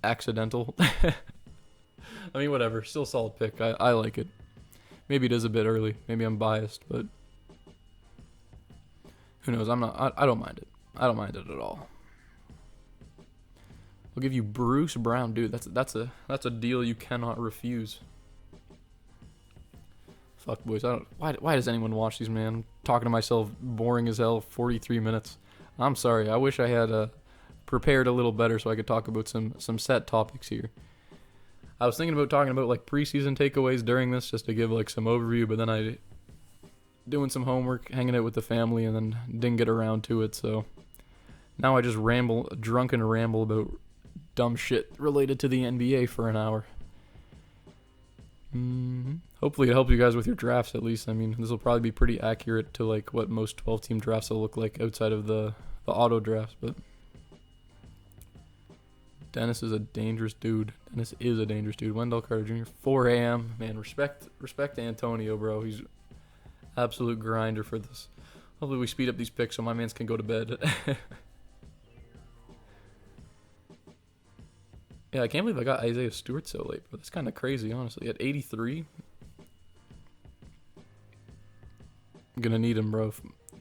S1: Accidental. I mean, whatever. Still solid pick. I like it. Maybe it is a bit early. Maybe I'm biased, but who knows? I don't mind it. I don't mind it at all. I'll give you Bruce Brown, dude. That's a deal you cannot refuse. Fuck boys. Why does anyone watch these, man? I'm talking to myself, boring as hell. 43 minutes. I'm sorry. I wish I had prepared a little better so I could talk about some set topics here. I was thinking about talking about like preseason takeaways during this just to give like some overview, but then I doing some homework, hanging out with the family, and then didn't get around to it. So now I just drunken ramble about dumb shit related to the NBA for an hour. Hopefully it helps you guys with your drafts at least. I mean, this will probably be pretty accurate to like what most 12-team drafts will look like outside of the auto drafts, but Dennis is a dangerous dude. Wendell Carter Jr. 4 a.m. Man, respect Antonio, bro. He's absolute grinder for this. Hopefully we speed up these picks so my mans can go to bed. Yeah, I can't believe I got Isaiah Stewart so late, but that's kind of crazy, honestly. At 83, I'm gonna need him, bro.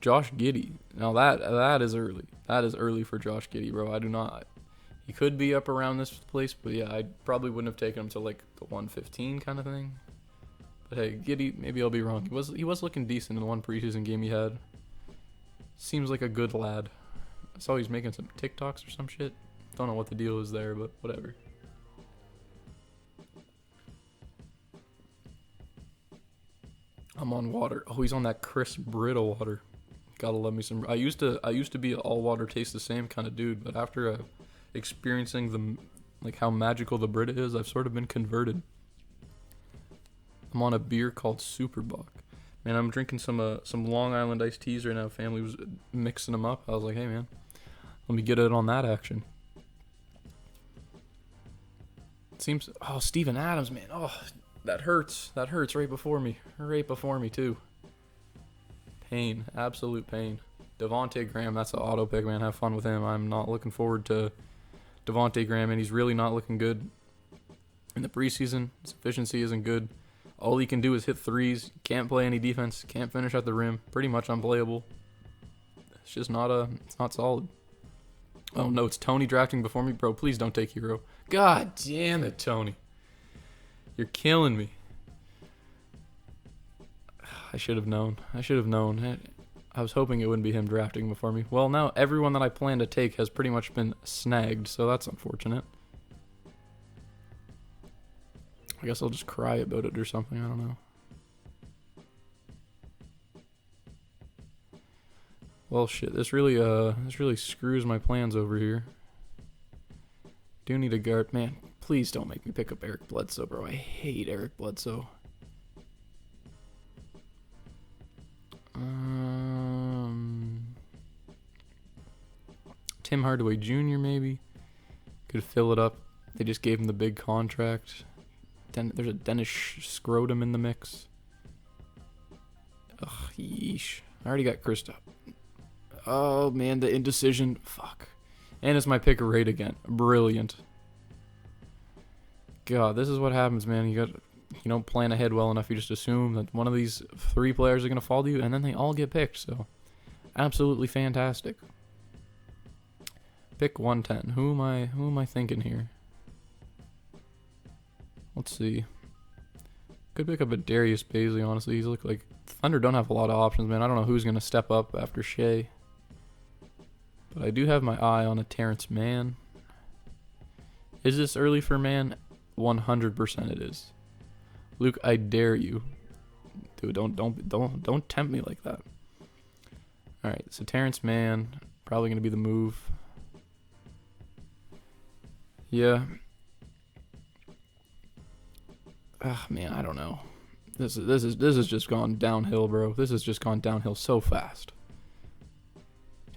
S1: Josh Giddey. Now that is early. That is early for Josh Giddey, bro. I do not. He could be up around this place, but yeah, I probably wouldn't have taken him to like the 115 kind of thing. But hey, Giddey, maybe I'll be wrong. He was looking decent in the one preseason game he had. Seems like a good lad. I saw he's making some TikToks or some shit. Don't know what the deal is there, but whatever. I'm on water. Oh, he's on that crisp, brittle water. Gotta love me some. I used to be an all water tastes the same kind of dude, but after experiencing how magical the Brita is, I've sort of been converted. I'm on a beer called Superbock. Man, I'm drinking some Long Island iced teas right now. Family was mixing them up. I was like, hey man, let me get it on that action. It seems. Oh, Steven Adams, man. Oh, that hurts. That hurts right before me. Right before me too. Pain, absolute pain. Devonte Graham, that's an auto pick, man. Have fun with him. I'm not looking forward to Devonte Graham, and he's really not looking good in the preseason. His efficiency isn't good. All he can do is hit threes. Can't play any defense. Can't finish at the rim. Pretty much unplayable. It's just it's not solid. Oh no, it's Tony drafting before me, bro. Please don't take Hero. God damn it, Tony. You're killing me. I should have known. I was hoping it wouldn't be him drafting before me. Well, now everyone that I plan to take has pretty much been snagged, so that's unfortunate. I guess I'll just cry about it or something. I don't know. Well, shit. This really screws my plans over here. Do need a guard, man. Please don't make me pick up Eric Bledsoe, bro. I hate Eric Bledsoe. Tim Hardaway Jr. maybe could fill it up. They just gave him the big contract. There's a Dennis Scrotum in the mix. Ugh, yeesh. I already got Kristaps. Oh man, the indecision. Fuck. And it's my pick rate again. Brilliant. God, this is what happens, man. You don't plan ahead well enough. You just assume that one of these 3 players are gonna fall to you, and then they all get picked. So, absolutely fantastic. Pick 110. Who am I thinking here? Let's see. Could pick up a Darius Baisley, honestly. He's like Thunder don't have a lot of options, man. I don't know who's gonna step up after Shea. But I do have my eye on a Terrence Mann. Is this early for Mann? 100% it is. Luke, I dare you. Dude, don't tempt me like that. Alright, so Terrence Mann, probably gonna be the move. Yeah. Man, I don't know. This has just gone downhill, bro. This has just gone downhill so fast.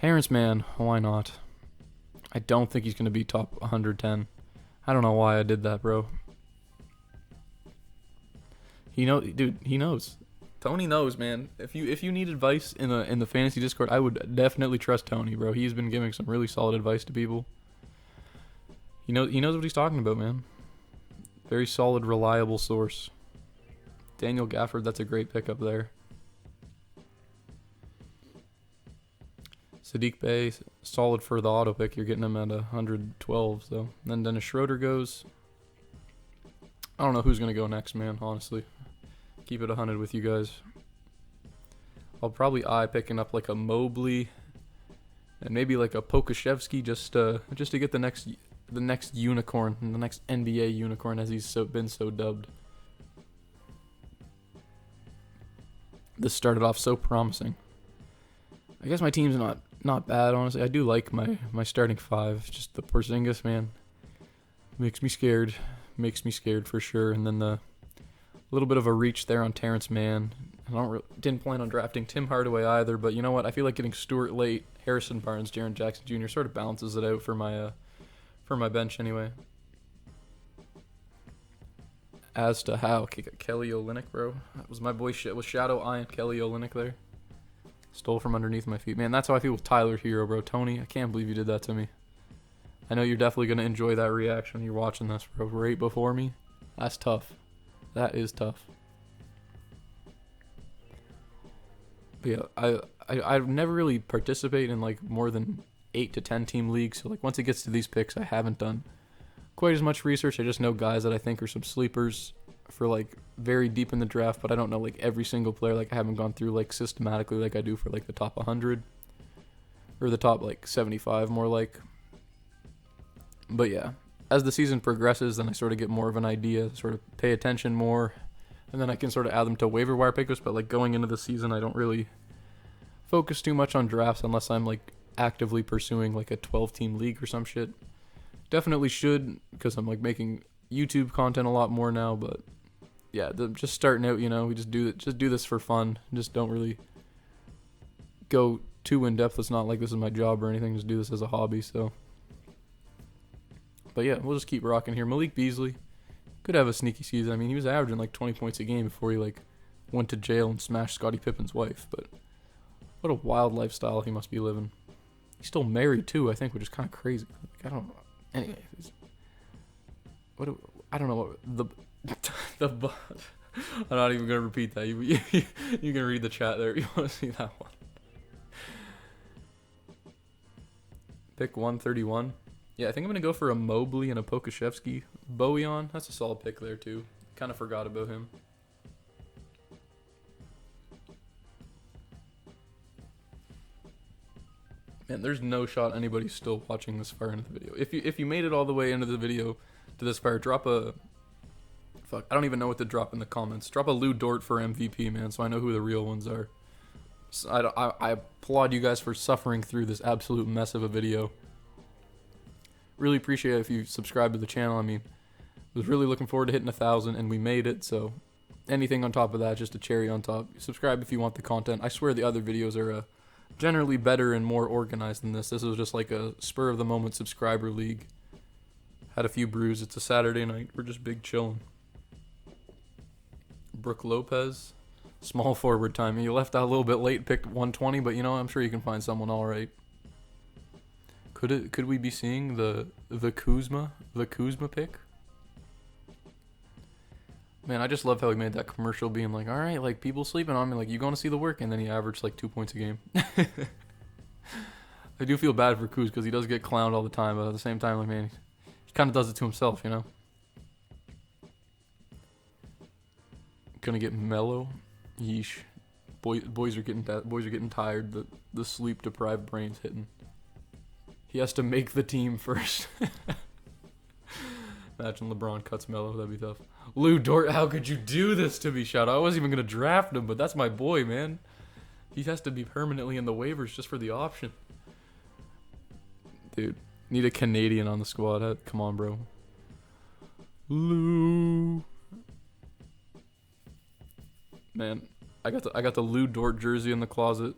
S1: Terrence Mann, why not? I don't think he's gonna be top 110. I don't know why I did that, bro. He knows. Tony knows, man. If you need advice in the fantasy Discord, I would definitely trust Tony, bro. He's been giving some really solid advice to people. He knows what he's talking about, man. Very solid, reliable source. Daniel Gafford, that's a great pickup there. Sadiq Bey, solid for the auto pick. You're getting him at 112, so. Then Dennis Schroeder goes. I don't know who's going to go next, man, honestly. Keep it 100 with you guys. I'll probably picking up like a Mobley and maybe like a Pokashevsky just to get the next unicorn, the next NBA unicorn, as he's been so dubbed. This started off so promising. I guess my team's not bad, honestly. I do like my starting 5. Just the Porzingis, man, makes me scared for sure. And then the little bit of a reach there on Terrence Mann. I didn't plan on drafting Tim Hardaway either, but you know what? I feel like getting Stewart late, Harrison Barnes, Jaren Jackson Jr. sort of balances it out for my bench anyway. As to how, Kelly Olynyk, bro. That was my boy shit. Was Shadow eyeing Kelly Olynyk there? Stole from underneath my feet. Man, that's how I feel with Tyler Hero, bro. Tony, I can't believe you did that to me. I know you're definitely going to enjoy that reaction when you're watching this, bro. Right before me. That's tough. That is tough. But yeah, I've never really participated in like more than 8 to 10 team leagues. So like once it gets to these picks, I haven't done quite as much research. I just know guys that I think are some sleepers for like very deep in the draft, but I don't know like every single player. Like I haven't gone through like systematically like I do for like the top 100. or the top like 75 more like. But yeah, as the season progresses, then I sort of get more of an idea, sort of pay attention more, and then I can sort of add them to waiver wire pickups. But like going into the season, I don't really focus too much on drafts unless I'm like actively pursuing like a 12-team league or some shit. Definitely should, because I'm like making YouTube content a lot more now. But yeah, just starting out, we just do this for fun. Just don't really go too in depth. It's not like this is my job or anything. Just do this as a hobby. So. But yeah, we'll just keep rocking here. Malik Beasley could have a sneaky season. I mean, he was averaging like 20 points a game before he like went to jail and smashed Scottie Pippen's wife. But what a wild lifestyle he must be living. He's still married too, I think, which is kind of crazy. Like, I don't know. Anyway, I don't know what the I'm not even gonna repeat that. You can read the chat there if you want to see that one. Pick 131. Yeah, I think I'm going to go for a Mobley and a Pokashevsky. Bojan, that's a solid pick there, too. Kind of forgot about him. Man, there's no shot anybody's still watching this far into the video. If you made it all the way into the video to this far, drop a... Fuck, I don't even know what to drop in the comments. Drop a Lou Dort for MVP, man, so I know who the real ones are. So I applaud you guys for suffering through this absolute mess of a video. Really appreciate it if you subscribe to the channel. I mean, was really looking forward to hitting 1,000, and we made it, so anything on top of that, just a cherry on top. Subscribe if you want the content. I swear the other videos are generally better and more organized than this. This was just like a spur-of-the-moment subscriber league. Had a few brews. It's a Saturday night. We're just big chilling. Brook Lopez, small forward timing. You left out a little bit late, picked 120, but I'm sure you can find someone all right. Could we be seeing the Kuzma pick? Man, I just love how he made that commercial being like, all right, like people sleeping on me, like you going to see the work, and then he averaged like 2 points a game. I do feel bad for Kuz because he does get clowned all the time, but at the same time, like man, he kind of does it to himself, Gonna get mellow, yeesh. Boys are getting tired. The sleep deprived brain's hitting. He has to make the team first. Imagine LeBron cuts Melo. That'd be tough. Lou Dort, how could you do this to me, Shout? I wasn't even going to draft him, but that's my boy, man. He has to be permanently in the waivers just for the option. Dude, need a Canadian on the squad. Come on, bro. Lou. Man, I got the Lou Dort jersey in the closet.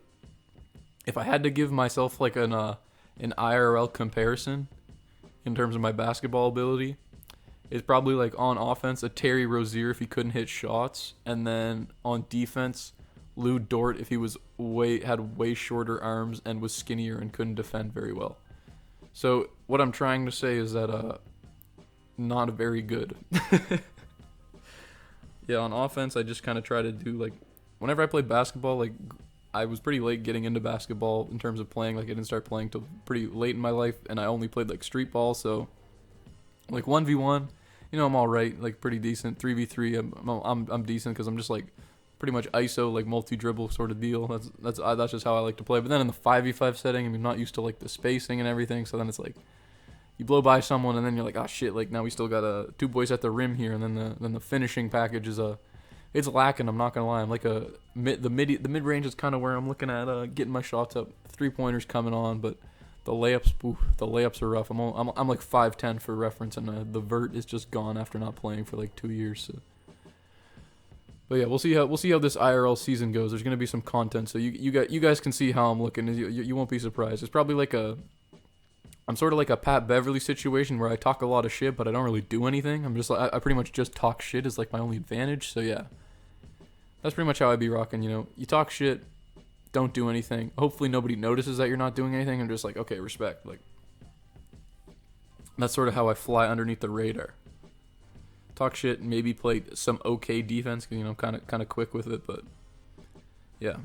S1: If I had to give myself like an IRL comparison in terms of my basketball ability, it's probably like on offense a Terry Rozier if he couldn't hit shots, and then on defense Lou Dort if he had way shorter arms and was skinnier and couldn't defend very well. So what I'm trying to say is that not very good. Yeah, on offense I just kind of try to do like whenever I play basketball, like I was pretty late getting into basketball in terms of playing. Like I didn't start playing till pretty late in my life, and I only played like street ball. So like 1v1, I'm all right, like pretty decent. 3v3, I'm decent because I'm just like pretty much ISO, like multi dribble sort of deal. That's just how I like to play. But then in the 5v5 setting, I'm not used to like the spacing and everything. So then it's like you blow by someone, and then you're like, oh shit, like now we still got two boys at the rim here, and then the finishing package is it's lacking. I'm not gonna lie. I'm like the mid range is kind of where I'm looking at getting my shots up. 3-pointers coming on, but the layups are rough. I'm like 5'10" for reference, and the vert is just gone after not playing for like 2 years. So. But yeah, we'll see how this IRL season goes. There's gonna be some content, so you guys can see how I'm looking. You won't be surprised. It's probably like I'm sort of like a Pat Beverly situation where I talk a lot of shit, but I don't really do anything. I'm just like I pretty much just talk shit is like my only advantage. So yeah, that's pretty much how I be rocking. You talk shit, don't do anything. Hopefully nobody notices that you're not doing anything. I'm just like, okay, respect. Like that's sort of how I fly underneath the radar. Talk shit, maybe play some okay defense because kind of quick with it. But yeah.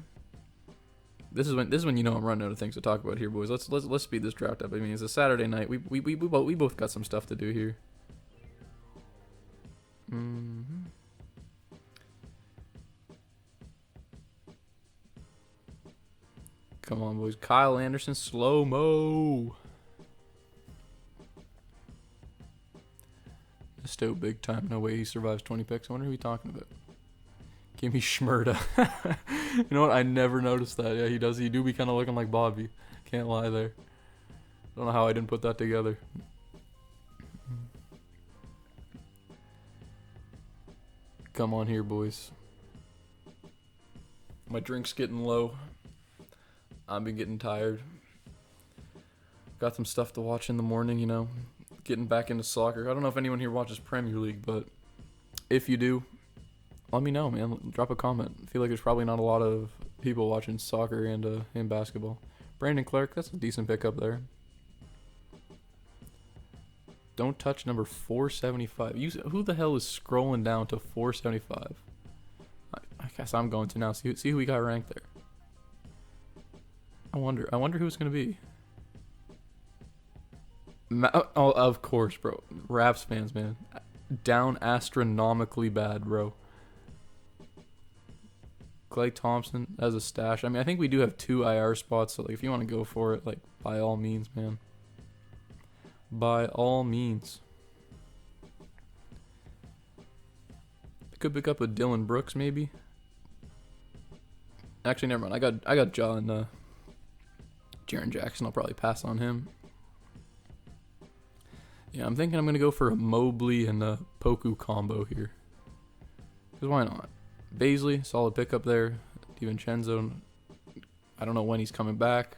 S1: This is when I'm running out of things to talk about here, boys. Let's speed this draft up. I mean, it's a Saturday night. We both got some stuff to do here. Come on, boys. Kyle Anderson, slow-mo. Still big time. No way he survives 20 picks. I wonder who he's talking about. Give me Schmurda. You know what? I never noticed that. Yeah, he does. He do be kind of looking like Bobby. Can't lie there. Don't know how I didn't put that together. Come on here, boys. My drink's getting low. I've been getting tired. Got some stuff to watch in the morning, you know. Getting back into soccer. I don't know if anyone here watches Premier League, but if you do, let me know, man. Drop a comment. I feel like there's probably not a lot of people watching soccer and basketball. Brandon Clark, that's a decent pickup there. Don't touch number 475. Who the hell is scrolling down to 475? I guess I'm going to now. See who we got ranked there. I wonder who it's gonna be. Oh, of course, bro. Raps fans, man. Down astronomically bad, bro. Clay Thompson as a stash. I mean, I think we do have 2 IR spots, so like, if you want to go for it, like, by all means, man. By all means. Could pick up a Dylan Brooks, maybe. Actually, never mind. I got John. Jaren Jackson. I'll probably pass on him. Yeah, I'm thinking I'm going to go for a Mobley and a Poku combo here. Because why not? Baisley, solid pickup there. DiVincenzo, I don't know when he's coming back.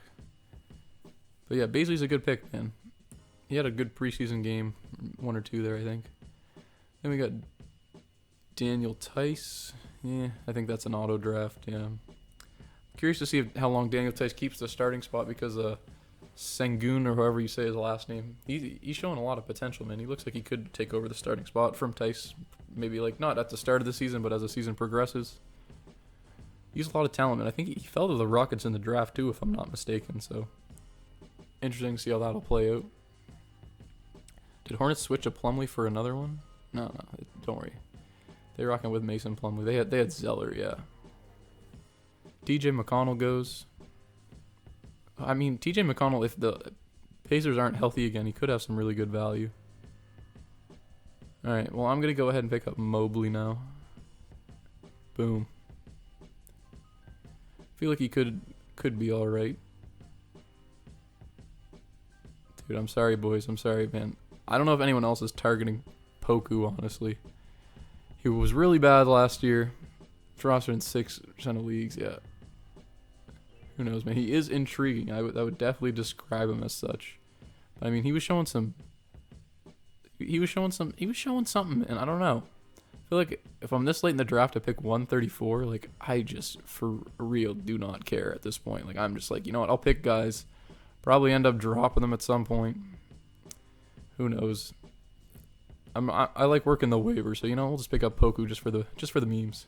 S1: But yeah, Baisley's a good pick, man. He had a good preseason game. 1 or 2 there, I think. Then we got Daniel Tice. Yeah, I think that's an auto draft, yeah. Curious to see how long Daniel Tice keeps the starting spot because Sengun, or however you say his last name, he's showing a lot of potential, man. He looks like he could take over the starting spot from Tice, maybe like not at the start of the season, but as the season progresses. He's a lot of talent, man. I think he fell to the Rockets in the draft too, if I'm not mistaken. So interesting to see how that'll play out. Did Hornets switch a Plumlee for another one? No, don't worry. They're rocking with Mason Plumlee. They had Zeller, yeah. TJ McConnell goes. I mean, TJ McConnell, if the Pacers aren't healthy again, he could have some really good value. All right, well, I'm going to go ahead and pick up Mobley now. Boom. Feel like he could be all right. Dude, I'm sorry, boys. I'm sorry, man. I don't know if anyone else is targeting Poku, honestly. He was really bad last year. Rostered in 6% of leagues, yeah. Who knows, man? He is intriguing. I would definitely describe him as such. But, I mean, he was showing something, and I don't know. I feel like if I'm this late in the draft to pick 134, like, I just, for real, do not care at this point. Like, I'm just like, you know what? I'll pick guys. Probably end up dropping them at some point. Who knows? I like working the waiver, so, you know, we'll just pick up Poku just for the memes.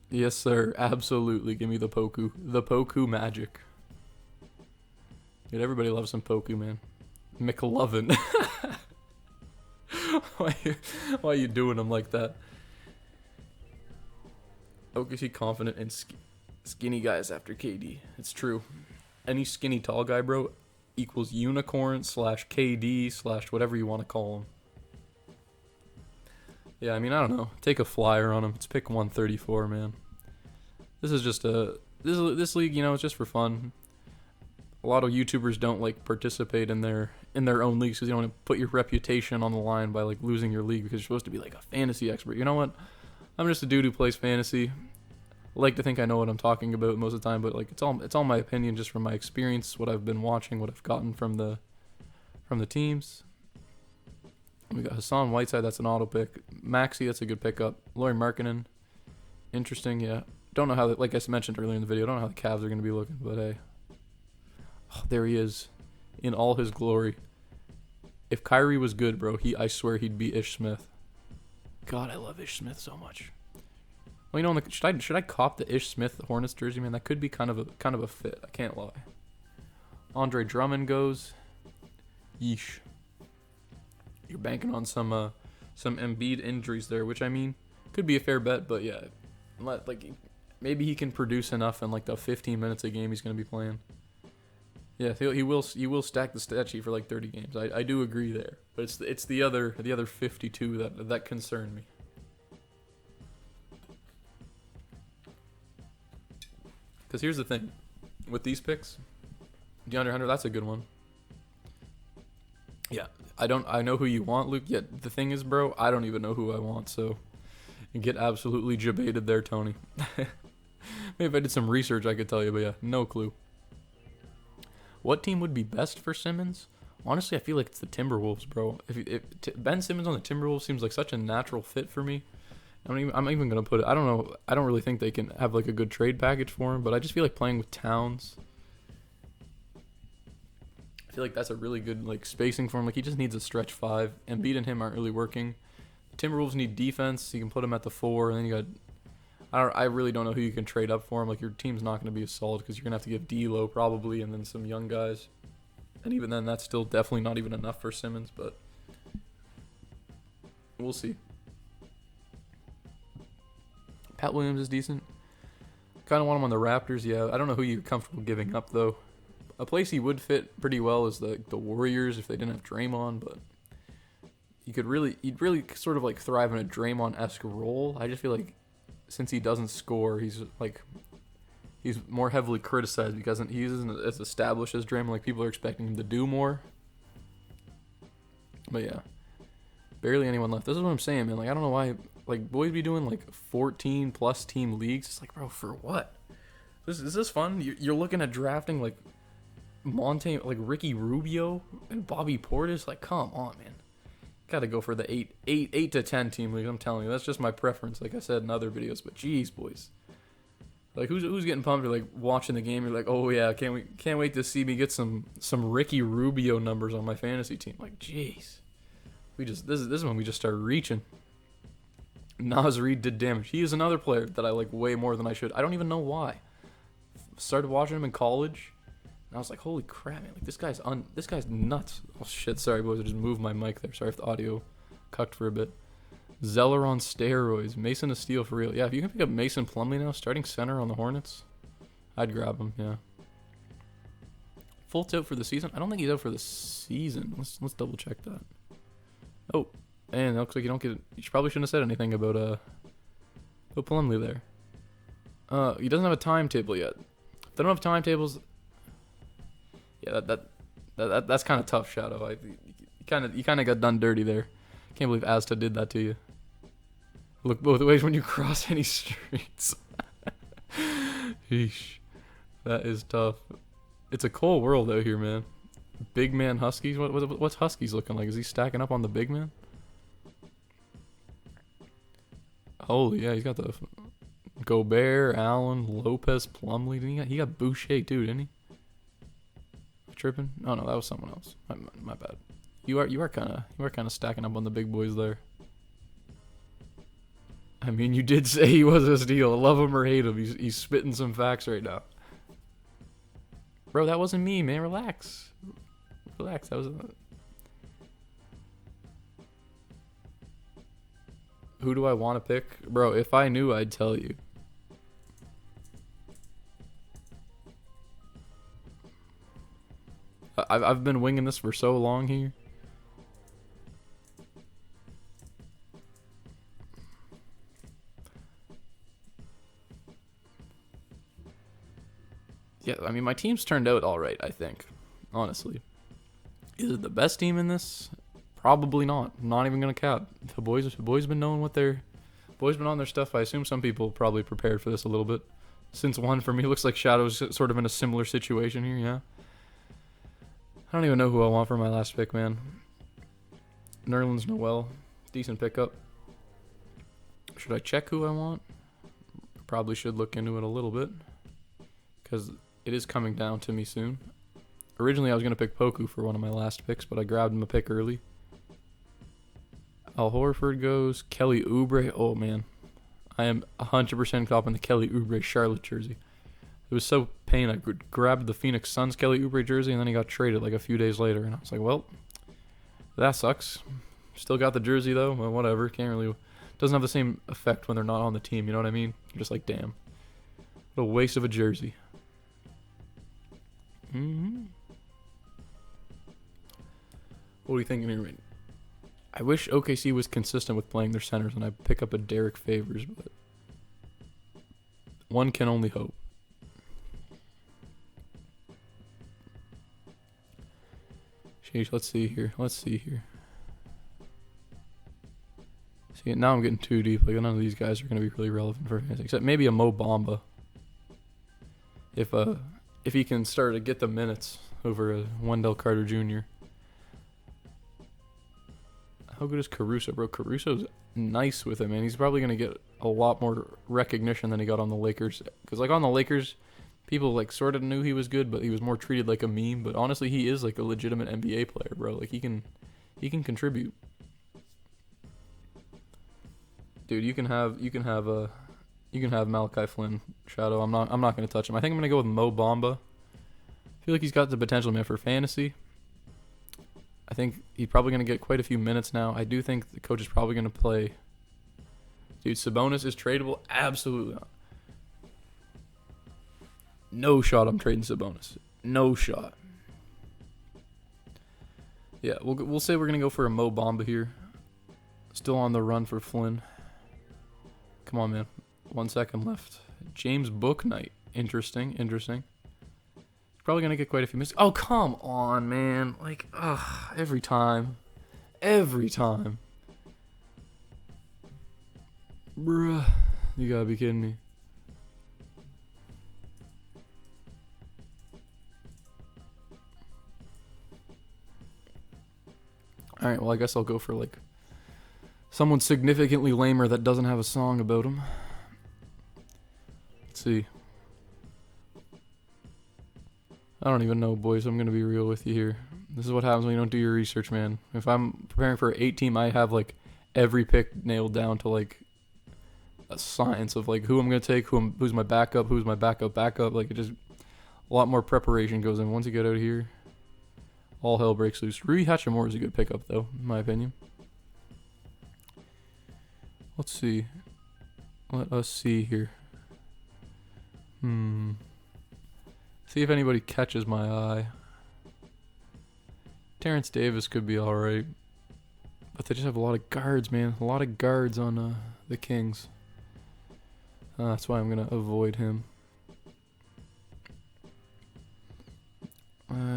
S1: Yes, sir. Absolutely. Give me the Poku. The Poku magic. Dude, everybody loves some Poku, man. McLovin. Why are you doing him like that? OKC confident in skinny guys after KD. It's true. Any skinny tall guy, bro, equals unicorn / KD / whatever you want to call him. Yeah, I mean, I don't know. Take a flyer on him. It's pick 134, man. This is just this league, you know, it's just for fun. A lot of YouTubers don't like participate in their own leagues because you don't want to put your reputation on the line by like losing your league because you're supposed to be like a fantasy expert. You know what? I'm just a dude who plays fantasy. I like to think I know what I'm talking about most of the time, but like it's all my opinion just from my experience, what I've been watching, what I've gotten from the teams. We got Hassan Whiteside, that's an auto pick. Maxey, that's a good pickup. Lauri Markkanen, interesting, yeah. Don't know how, like I mentioned earlier in the video, don't know how the Cavs are going to be looking, but hey. Oh, there he is, in all his glory. If Kyrie was good, bro, I swear he'd be Ish Smith. God, I love Ish Smith so much. Well, you know, should I cop the Ish Smith Hornets jersey, man? That could be kind of a fit. I can't lie. Andre Drummond goes. Yeesh. You're banking on some Embiid injuries there, which I mean could be a fair bet, but yeah, like maybe he can produce enough in like the 15 minutes a game he's going to be playing. Yeah, he will stack the stat sheet for like 30 games. I do agree there, but it's the other 52 that concern me. Because here's the thing, with these picks, DeAndre Hunter, that's a good one. Yeah, I know who you want, Luke. Yet the thing is, bro, I don't even know who I want. So, you get absolutely jebaited there, Tony. Maybe if I did some research, I could tell you, but yeah, no clue. What team would be best for Simmons? Honestly, I feel like it's the Timberwolves, bro. If Ben Simmons on the Timberwolves seems like such a natural fit for me. I'm even gonna put it. I don't know. I don't really think they can have like a good trade package for him, but I just feel like playing with Towns. I feel like that's a really good like spacing for him. Like he just needs a stretch five. Embiid and him aren't really working. The Timberwolves need defense. You can put him at the 4, and then you got. I really don't know who you can trade up for him. Like your team's not going to be as solid because you're gonna have to give D'Lo probably, and then some young guys. And even then, that's still definitely not even enough for Simmons. But we'll see. Pat Williams is decent. Kind of want him on the Raptors. Yeah, I don't know who you're comfortable giving up though. A place he would fit pretty well is the Warriors if they didn't have Draymond, but he'd really sort of like thrive in a Draymond-esque role. I just feel like since he doesn't score, he's more heavily criticized because he isn't as established as Draymond. Like people are expecting him to do more. But yeah, barely anyone left. This is what I'm saying, man. Like I don't know why. Like boys be doing like 14 plus team leagues. It's like, bro, for what? Is this fun? You're looking at drafting like Ricky Rubio and Bobby Portis. Like, come on, man. Got to go for the 8 to 10 team league. I'm telling you, that's just my preference. Like I said in other videos, but geez, boys. Like who's getting pumped? You're like watching the game. You're like, oh yeah, can't wait to see me get some Ricky Rubio numbers on my fantasy team. Like, jeez, this is when we just start reaching. Naz Reid did damage. He is another player that I like way more than I should. I don't even know why. Started watching him in college, and I was like, holy crap, man! Like this guy's nuts. Oh shit, sorry boys, I just moved my mic there. Sorry if the audio cucked for a bit. Zeller on steroids. Mason of Steel for real. Yeah, if you can pick up Mason Plumlee now, starting center on the Hornets, I'd grab him. Yeah. Fultz out for the season? I don't think he's out for the season. Let's double check that. Oh, and it looks like you don't get. You probably shouldn't have said anything about Plumlee there. He doesn't have a timetable yet. If they don't have timetables, yeah, that's kind of tough, Shadow. You kind of got done dirty there. Can't believe Asta did that to you. Look both ways when you cross any streets. Yeesh. That is tough. It's a cold world out here, man. Big man Huskies? What's Huskies looking like? Is he stacking up on the big man? Holy, yeah, he's got the Gobert, Allen, Lopez, Plumlee. He got Boucher too, didn't he? Tripping? Oh no, that was someone else. My bad. You are kind of stacking up on the big boys there. I mean, you did say he was a steal. Love him or hate him, he's spitting some facts right now. Bro, that wasn't me, man. Relax. That was. Who do I want to pick, bro? If I knew, I'd tell you. I've been winging this for so long here. Yeah, I mean, my team's turned out all right, I think. Honestly. Is it the best team in this? Probably not. I'm not even going to cap. The boys been knowing what they're... Boys been on their stuff. I assume some people probably prepared for this a little bit. Since one, for me, looks like Shadow's sort of in a similar situation here, yeah. I don't even know who I want for my last pick, man. Nerlens Noel. Decent pickup. Should I check who I want? Probably should look into it a little bit. Because it is coming down to me soon. Originally, I was going to pick Poku for one of my last picks, but I grabbed him a pick early. Al Horford goes. Kelly Oubre. Oh, man. I am 100% copping the Kelly Oubre Charlotte jersey. It was so pain. I grabbed the Phoenix Suns Kelly Oubre jersey, and then he got traded like a few days later. And I was like, well, that sucks. Still got the jersey, though. Well, whatever. Can't really... Doesn't have the same effect when they're not on the team. You know what I mean? You're just like, damn. What a waste of a jersey. Mm-hmm. What are you thinking here? I wish OKC was consistent with playing their centers and I'd pick up a Derek Favors, but one can only hope. Sheesh, let's see here. See, now I'm getting too deep. Like, none of these guys are going to be really relevant for fantasy, except maybe a Mo Bamba. If he can start to get the minutes over a Wendell Carter Jr. How good is Caruso, bro? Caruso's nice with him, man. He's probably going to get a lot more recognition than he got on the Lakers. Because, like, on the Lakers, people, like, sort of knew he was good, but he was more treated like a meme. But honestly, he is, like, a legitimate NBA player, bro. Like, he can contribute. Dude, you can have Malachi Flynn, Shadow. I'm not going to touch him. I think I'm going to go with Mo Bamba. I feel like he's got the potential, man, for fantasy. I think he's probably going to get quite a few minutes now. I do think the coach is probably going to play. Dude, Sabonis is tradable? Absolutely not. No shot I'm trading Sabonis. No shot. Yeah, we'll say we're going to go for a Mo Bamba here. Still on the run for Flynn. Come on, man. 1 second left. James Bouknight. Interesting. Probably going to get quite a few minutes. Oh, come on, man. Like, every time. Bruh. You gotta be kidding me. Alright, well, I guess I'll go for, like, someone significantly lamer that doesn't have a song about him. Let's see. I don't even know, boys. I'm going to be real with you here. This is what happens when you don't do your research, man. If I'm preparing for an 8-team, I have, like, every pick nailed down to, like, a science of, like, who I'm going to take, who's my backup, who's my backup. Like, it just, a lot more preparation goes in. Once you get out of here, all hell breaks loose. Rui Hachimura is a good pickup, though, in my opinion. Let's see. Let us see here. See if anybody catches my eye. Terrence Davis could be alright. But they just have a lot of guards, man. A lot of guards on the Kings. That's why I'm going to avoid him.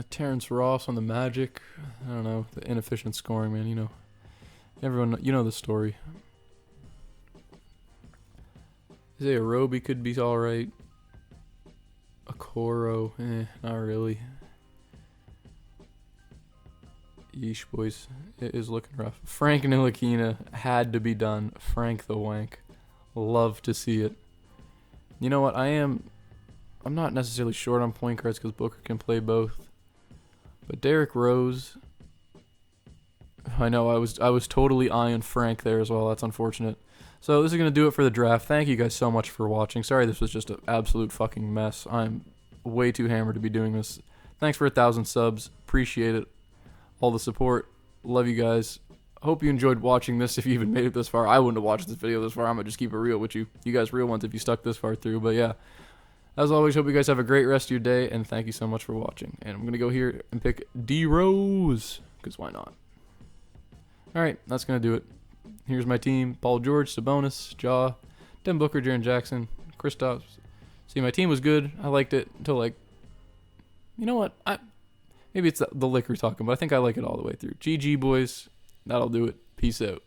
S1: Terrence Ross on the Magic. I don't know. The inefficient scoring, man. You know. Everyone, you know the story. Isaiah Roby could be alright. Okoro, not really. Yeesh, boys. It is looking rough. Frank Ntilikina had to be done. Frank the Wank. Love to see it. You know what? I'm not necessarily short on point guards because Booker can play both. But Derrick Rose. I know I was totally eyeing Frank there as well. That's unfortunate. So this is going to do it for the draft. Thank you guys so much for watching. Sorry this was just an absolute fucking mess. I'm way too hammered to be doing this. Thanks for 1,000 subs. Appreciate it. All the support. Love you guys. Hope you enjoyed watching this if you even made it this far. I wouldn't have watched this video this far. I'm going to just keep it real with you. You guys real ones if you stuck this far through. But yeah, as always, hope you guys have a great rest of your day. And thank you so much for watching. And I'm going to go here and pick D-Rose. Because why not? Alright, that's going to do it. Here's my team. Paul George, Sabonis, Ja, Devin Booker, Jaren Jackson, Kristaps. See, my team was good. I liked it until, like, you know what? Maybe it's the liquor talking, but I think I like it all the way through. GG, boys. That'll do it. Peace out.